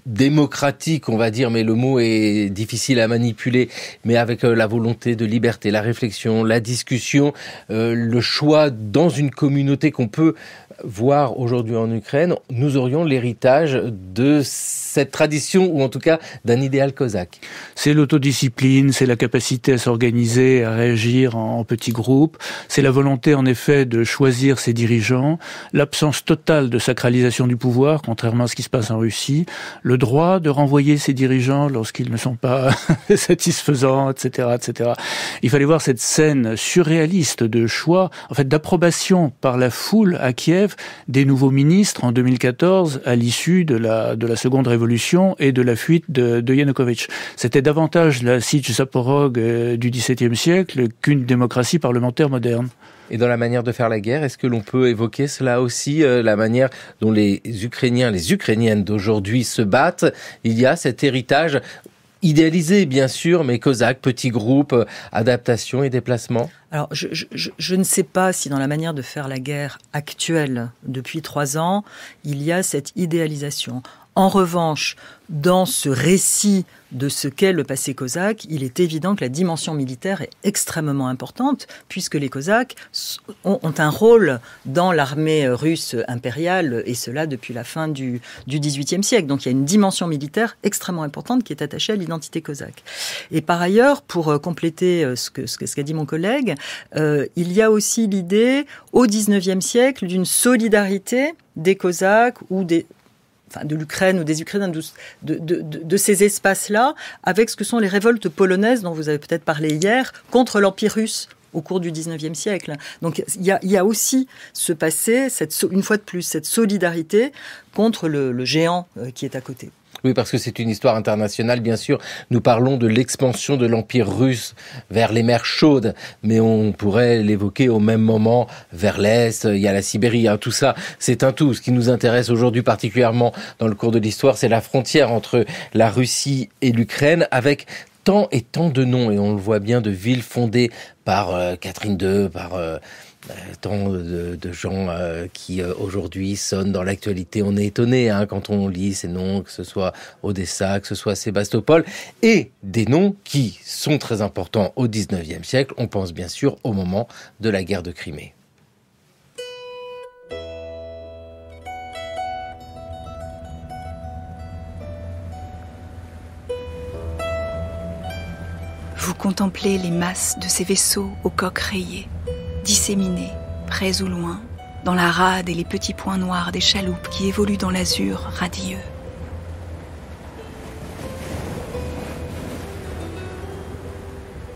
démocratique, on va dire, mais le mot est difficile à manipuler, mais avec la volonté de liberté, la réflexion, la discussion, le choix dans une communauté qu'on peut voir aujourd'hui en Ukraine, nous aurions l'héritage de cette tradition, ou en tout cas d'un idéal cosaque. C'est l'autodiscipline, c'est la capacité à s'organiser, à réagir en petits groupes, c'est la volonté en effet de choisir ses dirigeants, l'absence totale de sacralisation du pouvoir, contrairement à ce qui se passe en Russie, le droit de renvoyer ses dirigeants lorsqu'ils ne sont pas satisfaisants, etc., etc. Il fallait voir cette scène surréaliste de choix, en fait d'approbation par la foule à Kiev des nouveaux ministres en 2014 à l'issue de la seconde révolution et de la fuite de Yanukovych. C'était davantage la Sich Zaporogue du XVIIe siècle qu'une démocratie parlementaire moderne. Et dans la manière de faire la guerre, est-ce que l'on peut évoquer cela aussi, la manière dont les Ukrainiens, les Ukrainiennes d'aujourd'hui se battent? Il y a cet héritage idéalisé, bien sûr, mais cosaques, petits groupes, adaptation et déplacement. Alors, je ne sais pas si dans la manière de faire la guerre actuelle, depuis 3 ans, il y a cette idéalisation. En revanche, dans ce récit de ce qu'est le passé cosaque, il est évident que la dimension militaire est extrêmement importante, puisque les Cosaques ont un rôle dans l'armée russe impériale, et cela depuis la fin du XVIIIe siècle. Donc il y a une dimension militaire extrêmement importante qui est attachée à l'identité cosaque. Et par ailleurs, pour compléter ce qu'a dit mon collègue, il y a aussi l'idée, au XIXe siècle, d'une solidarité des Cosaques ou de l'Ukraine ou des Ukrainiens, de ces espaces-là, avec ce que sont les révoltes polonaises dont vous avez peut-être parlé hier, contre l'Empire russe au cours du XIXe siècle. Donc il y a aussi ce passé, une fois de plus, cette solidarité contre le géant qui est à côté. Oui, parce que c'est une histoire internationale, bien sûr. Nous parlons de l'expansion de l'Empire russe vers les mers chaudes, mais on pourrait l'évoquer au même moment vers l'Est, il y a la Sibérie, tout ça, c'est un tout. Ce qui nous intéresse aujourd'hui particulièrement dans le cours de l'histoire, c'est la frontière entre la Russie et l'Ukraine, avec tant et tant de noms, et on le voit bien, de villes fondées par Catherine II, par... tant de gens qui aujourd'hui sonnent dans l'actualité. On est étonné quand on lit ces noms, que ce soit Odessa, que ce soit Sébastopol, et des noms qui sont très importants au XIXe siècle. On pense bien sûr au moment de la guerre de Crimée. Vous contemplez les masses de ces vaisseaux aux coques rayées, disséminés, près ou loin, dans la rade et les petits points noirs des chaloupes qui évoluent dans l'azur radieux.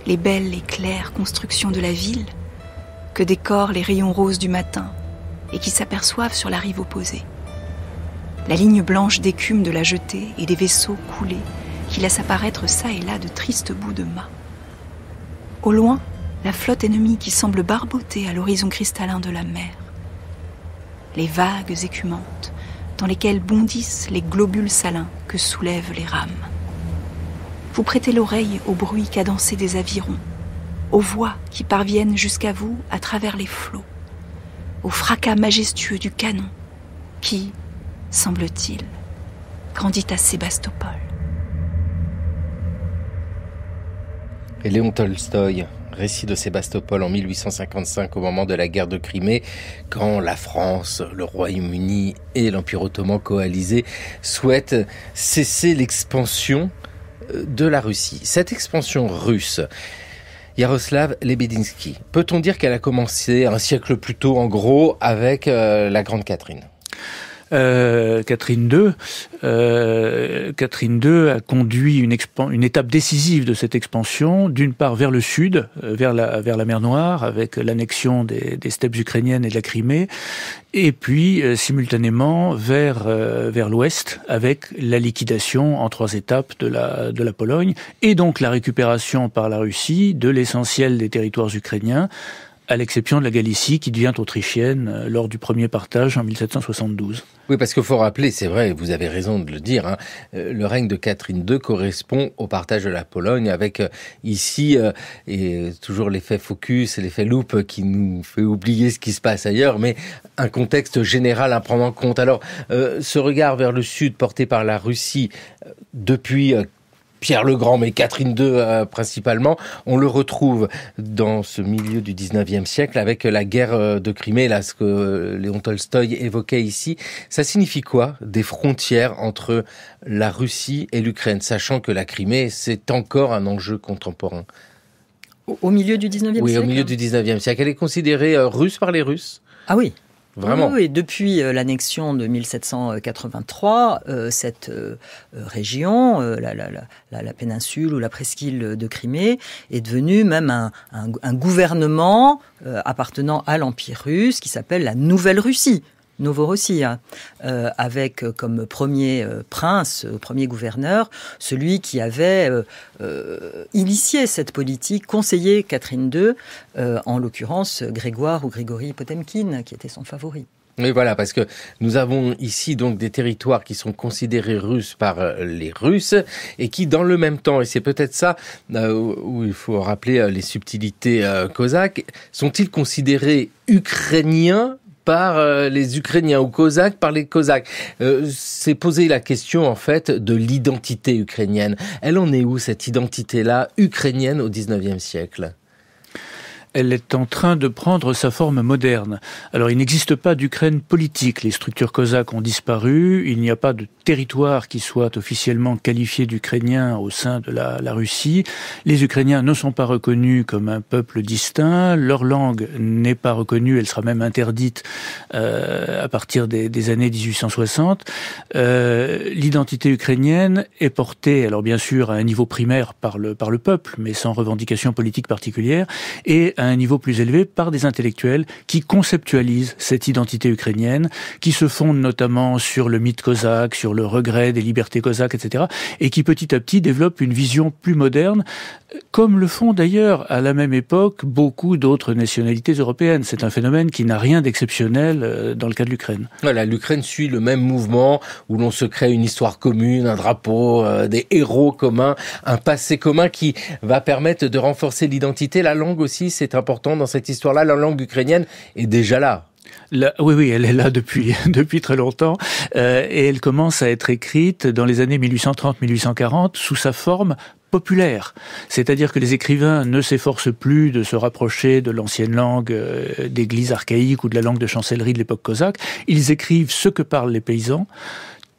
Les belles et claires constructions de la ville, que décorent les rayons roses du matin et qui s'aperçoivent sur la rive opposée. La ligne blanche d'écume de la jetée et des vaisseaux coulés qui laissent apparaître ça et là de tristes bouts de mât. Au loin, la flotte ennemie qui semble barboter à l'horizon cristallin de la mer. Les vagues écumantes dans lesquelles bondissent les globules salins que soulèvent les rames. Vous prêtez l'oreille au bruit cadencé des avirons, aux voix qui parviennent jusqu'à vous à travers les flots, au fracas majestueux du canon qui, semble-t-il, grandit à Sébastopol. Et Léon Tolstoï, récit de Sébastopol en 1855 au moment de la guerre de Crimée, quand la France, le Royaume-Uni et l'Empire ottoman coalisé souhaitent cesser l'expansion de la Russie. Cette expansion russe, Yaroslav Lebedinsky, peut-on dire qu'elle a commencé un siècle plus tôt, en gros, avec la Grande Catherine ? Catherine II a conduit une étape décisive de cette expansion, d'une part vers le sud, vers la mer Noire, avec l'annexion des steppes ukrainiennes et de la Crimée, et puis simultanément vers l'ouest, avec la liquidation en 3 étapes de la Pologne, et donc la récupération par la Russie de l'essentiel des territoires ukrainiens, à l'exception de la Galicie qui devient autrichienne lors du premier partage en 1772. Oui, parce qu'il faut rappeler, c'est vrai, vous avez raison de le dire, le règne de Catherine II correspond au partage de la Pologne avec ici, et toujours l'effet focus et l'effet loupe qui nous fait oublier ce qui se passe ailleurs, mais un contexte général à prendre en compte. Alors, ce regard vers le sud porté par la Russie depuis Pierre le Grand, mais Catherine II principalement, on le retrouve dans ce milieu du 19e siècle avec la guerre de Crimée, là, ce que Léon Tolstoï évoquait ici. Ça signifie quoi, des frontières entre la Russie et l'Ukraine, sachant que la Crimée, c'est encore un enjeu contemporain? Au milieu du 19e siècle? Oui, au milieu du 19e siècle. Elle est considérée russe par les Russes? Ah oui. Vraiment. Oui, depuis l'annexion de 1783, cette région, la péninsule ou la presqu'île de Crimée, est devenue même un gouvernement appartenant à l'Empire russe qui s'appelle la Nouvelle-Russie. Novorossia, avec comme premier prince, premier gouverneur, celui qui avait initié cette politique, conseillé Catherine II, en l'occurrence Grégoire ou Grigory Potemkin, qui était son favori. Mais voilà, parce que nous avons ici donc des territoires qui sont considérés russes par les Russes et qui, dans le même temps, et c'est peut-être ça où il faut rappeler les subtilités cosaques, sont-ils considérés ukrainiens par les Ukrainiens ou cosaques par les Cosaques? C'est poser la question en fait de l'identité ukrainienne. Elle en est où cette identité-là ukrainienne au XIXe siècle? Elle est en train de prendre sa forme moderne. Alors, il n'existe pas d'Ukraine politique. Les structures cosaques ont disparu. Il n'y a pas de territoire qui soit officiellement qualifié d'ukrainien au sein de la Russie. Les Ukrainiens ne sont pas reconnus comme un peuple distinct. Leur langue n'est pas reconnue. Elle sera même interdite à partir des années 1860. L'identité ukrainienne est portée, alors bien sûr, à un niveau primaire par le peuple, mais sans revendication politique particulière, et à un niveau plus élevé par des intellectuels qui conceptualisent cette identité ukrainienne, qui se fondent notamment sur le mythe cosaque, sur le regret des libertés cosaques, etc., et qui petit à petit développent une vision plus moderne, comme le font d'ailleurs à la même époque beaucoup d'autres nationalités européennes. C'est un phénomène qui n'a rien d'exceptionnel dans le cas de l'Ukraine. Voilà, l'Ukraine suit le même mouvement où l'on se crée une histoire commune, un drapeau, des héros communs, un passé commun qui va permettre de renforcer l'identité. La langue aussi, c'est important dans cette histoire-là. La langue ukrainienne est déjà là. Oui, elle est là depuis très longtemps, et elle commence à être écrite dans les années 1830-1840 sous sa forme populaire. C'est-à-dire que les écrivains ne s'efforcent plus de se rapprocher de l'ancienne langue d'église archaïque ou de la langue de chancellerie de l'époque cosaque. Ils écrivent ce que parlent les paysans,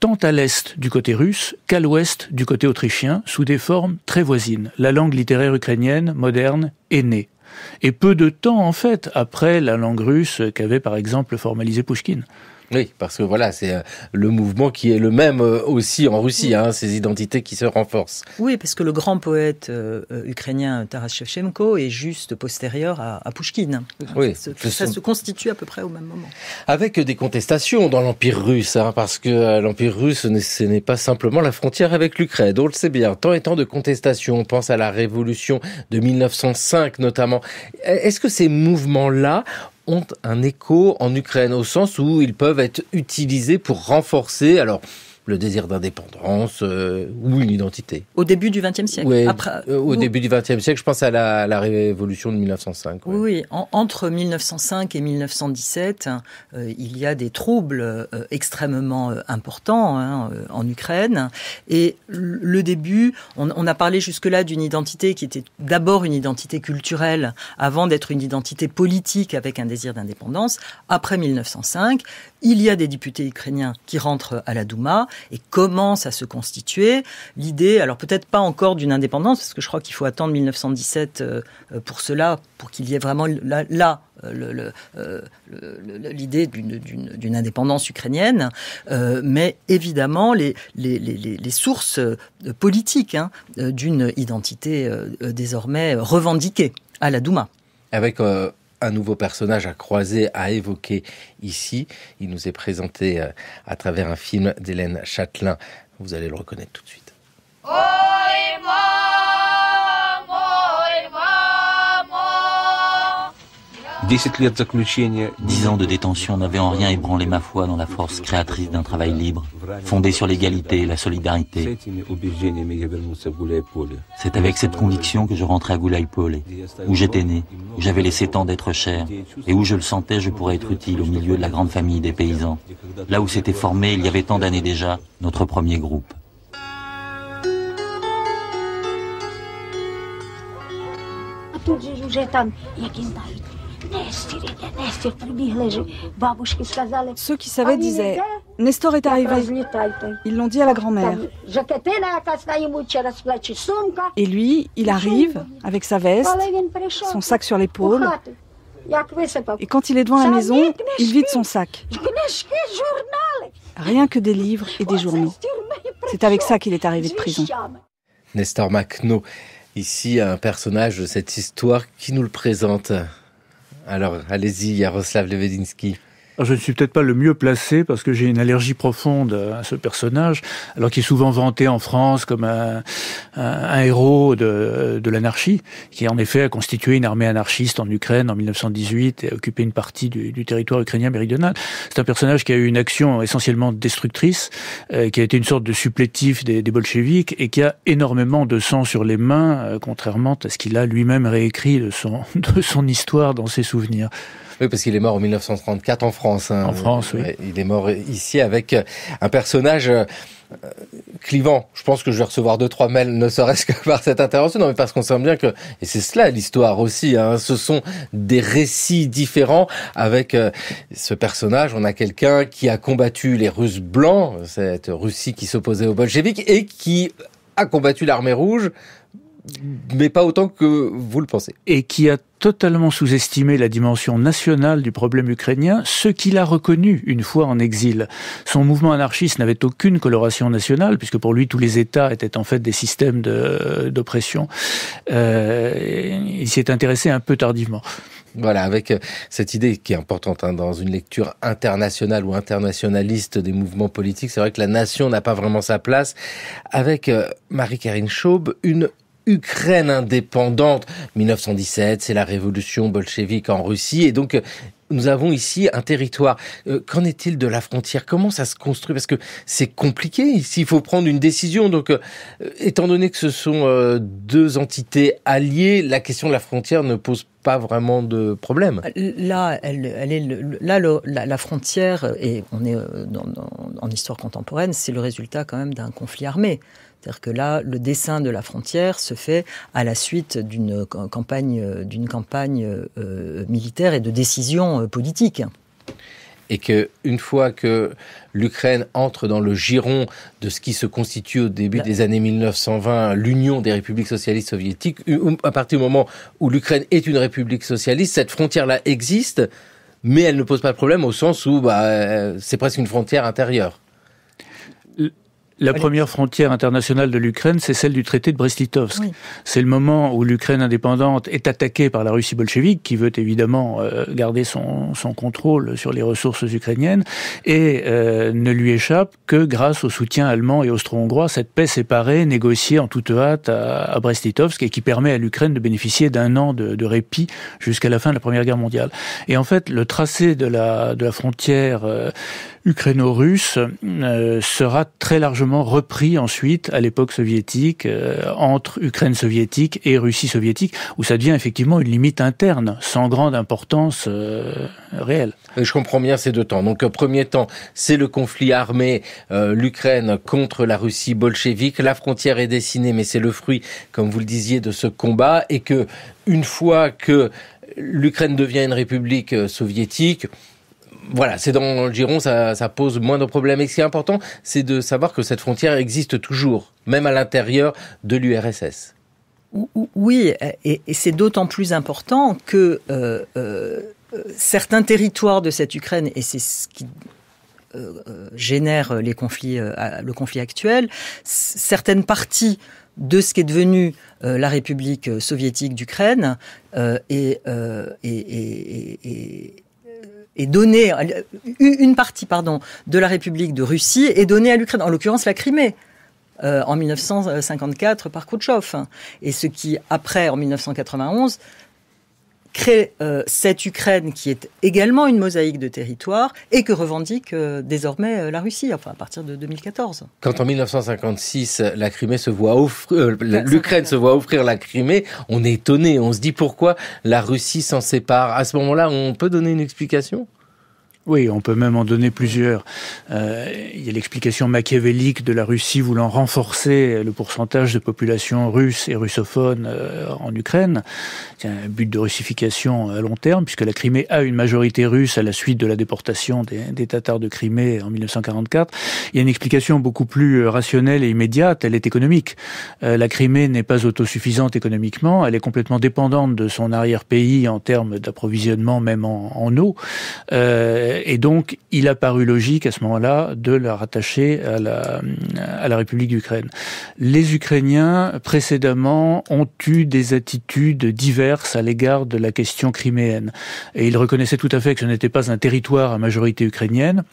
tant à l'est du côté russe qu'à l'ouest du côté autrichien, sous des formes très voisines. La langue littéraire ukrainienne moderne est née. Et peu de temps, en fait, après la langue russe qu'avait, par exemple, formalisé Pouchkine. Oui, parce que voilà, c'est le mouvement qui est le même aussi en Russie, ces identités qui se renforcent. Oui, parce que le grand poète ukrainien Taras Shevchenko est juste postérieur à Pouchkine. Oui, ça se constitue à peu près au même moment. Avec des contestations dans l'Empire russe, parce que l'Empire russe, ce n'est pas simplement la frontière avec l'Ukraine, on le sait bien. Tant et tant de contestations, on pense à la révolution de 1905 notamment. Est-ce que ces mouvements-là ont un écho en Ukraine, au sens où ils peuvent être utilisés pour renforcer le désir d'indépendance ou une identité? Au début du XXe siècle. Oui, au début du XXe siècle, je pense à la révolution de 1905. Ouais. Oui, entre 1905 et 1917, il y a des troubles extrêmement importants en Ukraine. Et le début, on a parlé jusque-là d'une identité qui était d'abord une identité culturelle, avant d'être une identité politique avec un désir d'indépendance. Après 1905, il y a des députés ukrainiens qui rentrent à la Douma et commencent à se constituer. L'idée, alors peut-être pas encore d'une indépendance, parce que je crois qu'il faut attendre 1917 pour cela, pour qu'il y ait vraiment l'idée d'une indépendance ukrainienne, mais évidemment les sources politiques d'une identité désormais revendiquée à la Douma. Avec un nouveau personnage à croiser, à évoquer ici. Il nous est présenté à travers un film d'Hélène Châtelain. Vous allez le reconnaître tout de suite. 10 ans de détention n'avaient en rien ébranlé ma foi dans la force créatrice d'un travail libre, fondé sur l'égalité et la solidarité. C'est avec cette conviction que je rentrais à Goulaypole, où j'étais né, où j'avais laissé tant d'être cher, et où je le sentais je pourrais être utile au milieu de la grande famille des paysans, là où s'était formé, il y avait tant d'années déjà, notre premier groupe. Ceux qui savaient disaient « Nestor est arrivé ». Ils l'ont dit à la grand-mère. Et lui, il arrive avec sa veste, son sac sur l'épaule. Et quand il est devant la maison, il vide son sac. Rien que des livres et des journaux. C'est avec ça qu'il est arrivé de prison. Nestor Makhno, ici un personnage de cette histoire qui nous le présente. Alors, allez-y, Yaroslav Lebedinsky. Alors, je ne suis peut-être pas le mieux placé parce que j'ai une allergie profonde à ce personnage, alors qu'il est souvent vanté en France comme un héros de l'anarchie, qui en effet a constitué une armée anarchiste en Ukraine en 1918 et a occupé une partie du territoire ukrainien méridional. C'est un personnage qui a eu une action essentiellement destructrice, qui a été une sorte de supplétif des bolcheviks et qui a énormément de sang sur les mains, contrairement à ce qu'il a lui-même réécrit de son histoire dans ses souvenirs. Oui, parce qu'il est mort en 1934 en France. En France, oui. Il est mort ici avec un personnage clivant. Je pense que je vais recevoir 2-3 mails, ne serait-ce que par cette intervention. Non, mais parce qu'on sent bien que, et c'est cela l'histoire aussi, ce sont des récits différents. Avec ce personnage, on a quelqu'un qui a combattu les Russes blancs, cette Russie qui s'opposait aux bolcheviks, et qui a combattu l'armée rouge, mais pas autant que vous le pensez. Et qui a totalement sous-estimé la dimension nationale du problème ukrainien, ce qu'il a reconnu une fois en exil. Son mouvement anarchiste n'avait aucune coloration nationale, puisque pour lui, tous les États étaient en fait des systèmes d'oppression. Il s'y est intéressé un peu tardivement. Voilà, avec cette idée qui est importante dans une lecture internationale ou internationaliste des mouvements politiques, c'est vrai que la nation n'a pas vraiment sa place. Avec Marie-Karine Schaub, une Ukraine indépendante, 1917, c'est la révolution bolchevique en Russie, et donc nous avons ici un territoire. Qu'en est-il de la frontière? Comment ça se construit? Parce que c'est compliqué ici, il faut prendre une décision. Donc, étant donné que ce sont deux entités alliées, la question de la frontière ne pose pas vraiment de problème. Là, la frontière, et on est en histoire contemporaine, c'est le résultat quand même d'un conflit armé. C'est-à-dire que là, le dessin de la frontière se fait à la suite d'une campagne militaire et de décisions politiques. Et que une fois que l'Ukraine entre dans le giron de ce qui se constitue au début des années 1920, l'Union des républiques socialistes soviétiques, à partir du moment où l'Ukraine est une république socialiste, cette frontière-là existe, mais elle ne pose pas de problème au sens où c'est presque une frontière intérieure. La première frontière internationale de l'Ukraine, c'est celle du traité de Brest-Litovsk. Oui. C'est le moment où l'Ukraine indépendante est attaquée par la Russie bolchevique, qui veut évidemment garder son contrôle sur les ressources ukrainiennes, et ne lui échappe que grâce au soutien allemand et austro-hongrois, cette paix séparée, négociée en toute hâte à Brest-Litovsk, et qui permet à l'Ukraine de bénéficier d'un an de répit jusqu'à la fin de la Première Guerre mondiale. Et en fait, le tracé de la frontière ukraino-russe sera très largement repris ensuite à l'époque soviétique, entre Ukraine soviétique et Russie soviétique, où ça devient effectivement une limite interne, sans grande importance réelle. Je comprends bien ces deux temps. Donc, premier temps, c'est le conflit armé, l'Ukraine contre la Russie bolchevique. La frontière est dessinée, mais c'est le fruit, comme vous le disiez, de ce combat. Et que, une fois que l'Ukraine devient une république soviétique, voilà, c'est dans le giron, ça pose moins de problèmes. Et ce qui est important, c'est de savoir que cette frontière existe toujours, même à l'intérieur de l'URSS. Oui, et c'est d'autant plus important que certains territoires de cette Ukraine, et c'est ce qui génère le conflit actuel, certaines parties de ce qui est devenu la République soviétique d'Ukraine est donnée, une partie de la République de Russie est donnée à l'Ukraine, en l'occurrence la Crimée, en 1954 par Khrouchtchev. Et ce qui, après, en 1991, crée cette Ukraine qui est également une mosaïque de territoire et que revendique désormais la Russie, enfin à partir de 2014. Quand en 1956, la Crimée se voit l'Ukraine se voit offrir la Crimée, on est étonné, on se dit pourquoi la Russie s'en sépare. À ce moment-là, on peut donner une explication ? Oui, on peut même en donner plusieurs. Il y a l'explication machiavélique de la Russie voulant renforcer le pourcentage de population russe et russophone en Ukraine. C'est un but de russification à long terme, puisque la Crimée a une majorité russe à la suite de la déportation des Tatars de Crimée en 1944. Il y a une explication beaucoup plus rationnelle et immédiate, elle est économique. La Crimée n'est pas autosuffisante économiquement, elle est complètement dépendante de son arrière-pays en termes d'approvisionnement, même en eau. Et donc, il a paru logique à ce moment-là de la rattacher à la République d'Ukraine. Les Ukrainiens, précédemment, ont eu des attitudes diverses à l'égard de la question criméenne. Et ils reconnaissaient tout à fait que ce n'était pas un territoire à majorité ukrainienne.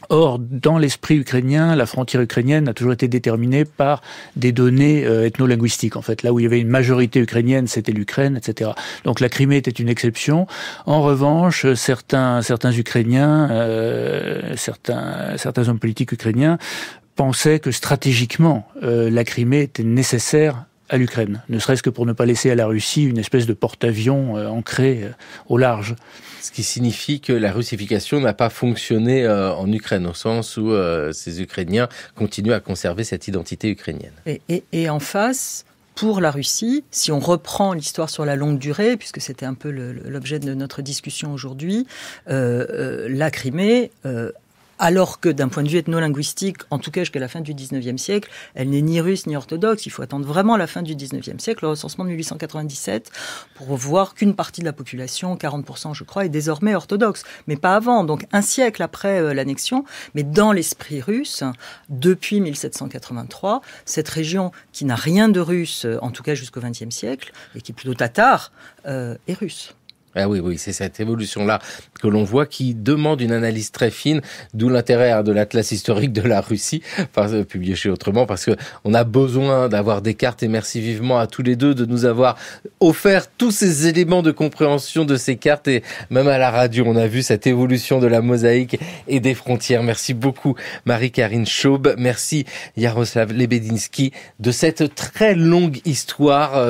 Or, dans l'esprit ukrainien, la frontière ukrainienne a toujours été déterminée par des données ethno-linguistiques. En fait, là où il y avait une majorité ukrainienne, c'était l'Ukraine, etc. Donc la Crimée était une exception. En revanche, certains Ukrainiens, certains hommes politiques ukrainiens pensaient que stratégiquement, la Crimée était nécessaire à l'Ukraine, ne serait-ce que pour ne pas laisser à la Russie une espèce de porte-avions ancré au large. Ce qui signifie que la russification n'a pas fonctionné en Ukraine, au sens où ces Ukrainiens continuent à conserver cette identité ukrainienne. Et en face, pour la Russie, si on reprend l'histoire sur la longue durée, puisque c'était un peu l'objet de notre discussion aujourd'hui, la Crimée... alors que d'un point de vue ethno-linguistique, en tout cas jusqu'à la fin du XIXe siècle, elle n'est ni russe ni orthodoxe. Il faut attendre vraiment la fin du XIXe siècle, le recensement de 1897, pour voir qu'une partie de la population, 40% je crois, est désormais orthodoxe. Mais pas avant, donc un siècle après l'annexion. Mais dans l'esprit russe, depuis 1783, cette région qui n'a rien de russe, en tout cas jusqu'au XXe siècle, et qui est plutôt tatar, est russe. Ah oui, c'est cette évolution-là que l'on voit qui demande une analyse très fine, d'où l'intérêt de l'Atlas historique de la Russie, publié chez Autrement, parce que on a besoin d'avoir des cartes, et merci vivement à tous les deux de nous avoir offert tous ces éléments de compréhension de ces cartes, et même à la radio, on a vu cette évolution de la mosaïque et des frontières. Merci beaucoup Marie-Karine Schaub, merci Jaroslav Lebedinsky de cette très longue histoire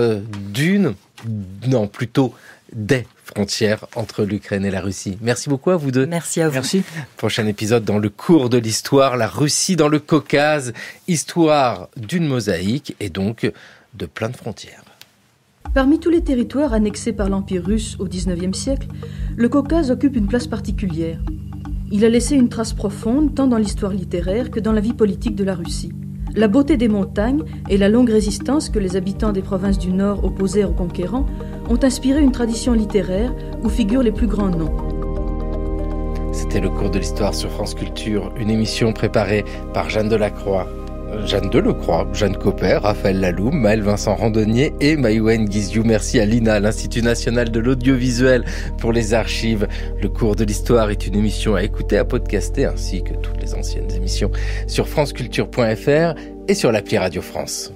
des frontières entre l'Ukraine et la Russie. Merci beaucoup à vous deux. Merci à vous. Merci. Prochain épisode dans le cours de l'histoire, la Russie dans le Caucase, histoire d'une mosaïque et donc de plein de frontières. Parmi tous les territoires annexés par l'Empire russe au XIXe siècle, le Caucase occupe une place particulière. Il a laissé une trace profonde tant dans l'histoire littéraire que dans la vie politique de la Russie. La beauté des montagnes et la longue résistance que les habitants des provinces du Nord opposèrent aux conquérants ont inspiré une tradition littéraire où figurent les plus grands noms. C'était le cours de l'histoire sur France Culture, une émission préparée par Jeanne Delecroix, Jeanne Copper, Raphaël Laloum, Maël Vincent Randonnier et Maïwen Guizou. Merci à l'INA, l'Institut National de l'Audiovisuel, pour les archives. Le cours de l'histoire est une émission à écouter, à podcaster, ainsi que toutes les anciennes émissions sur franceculture.fr et sur l'appli Radio France.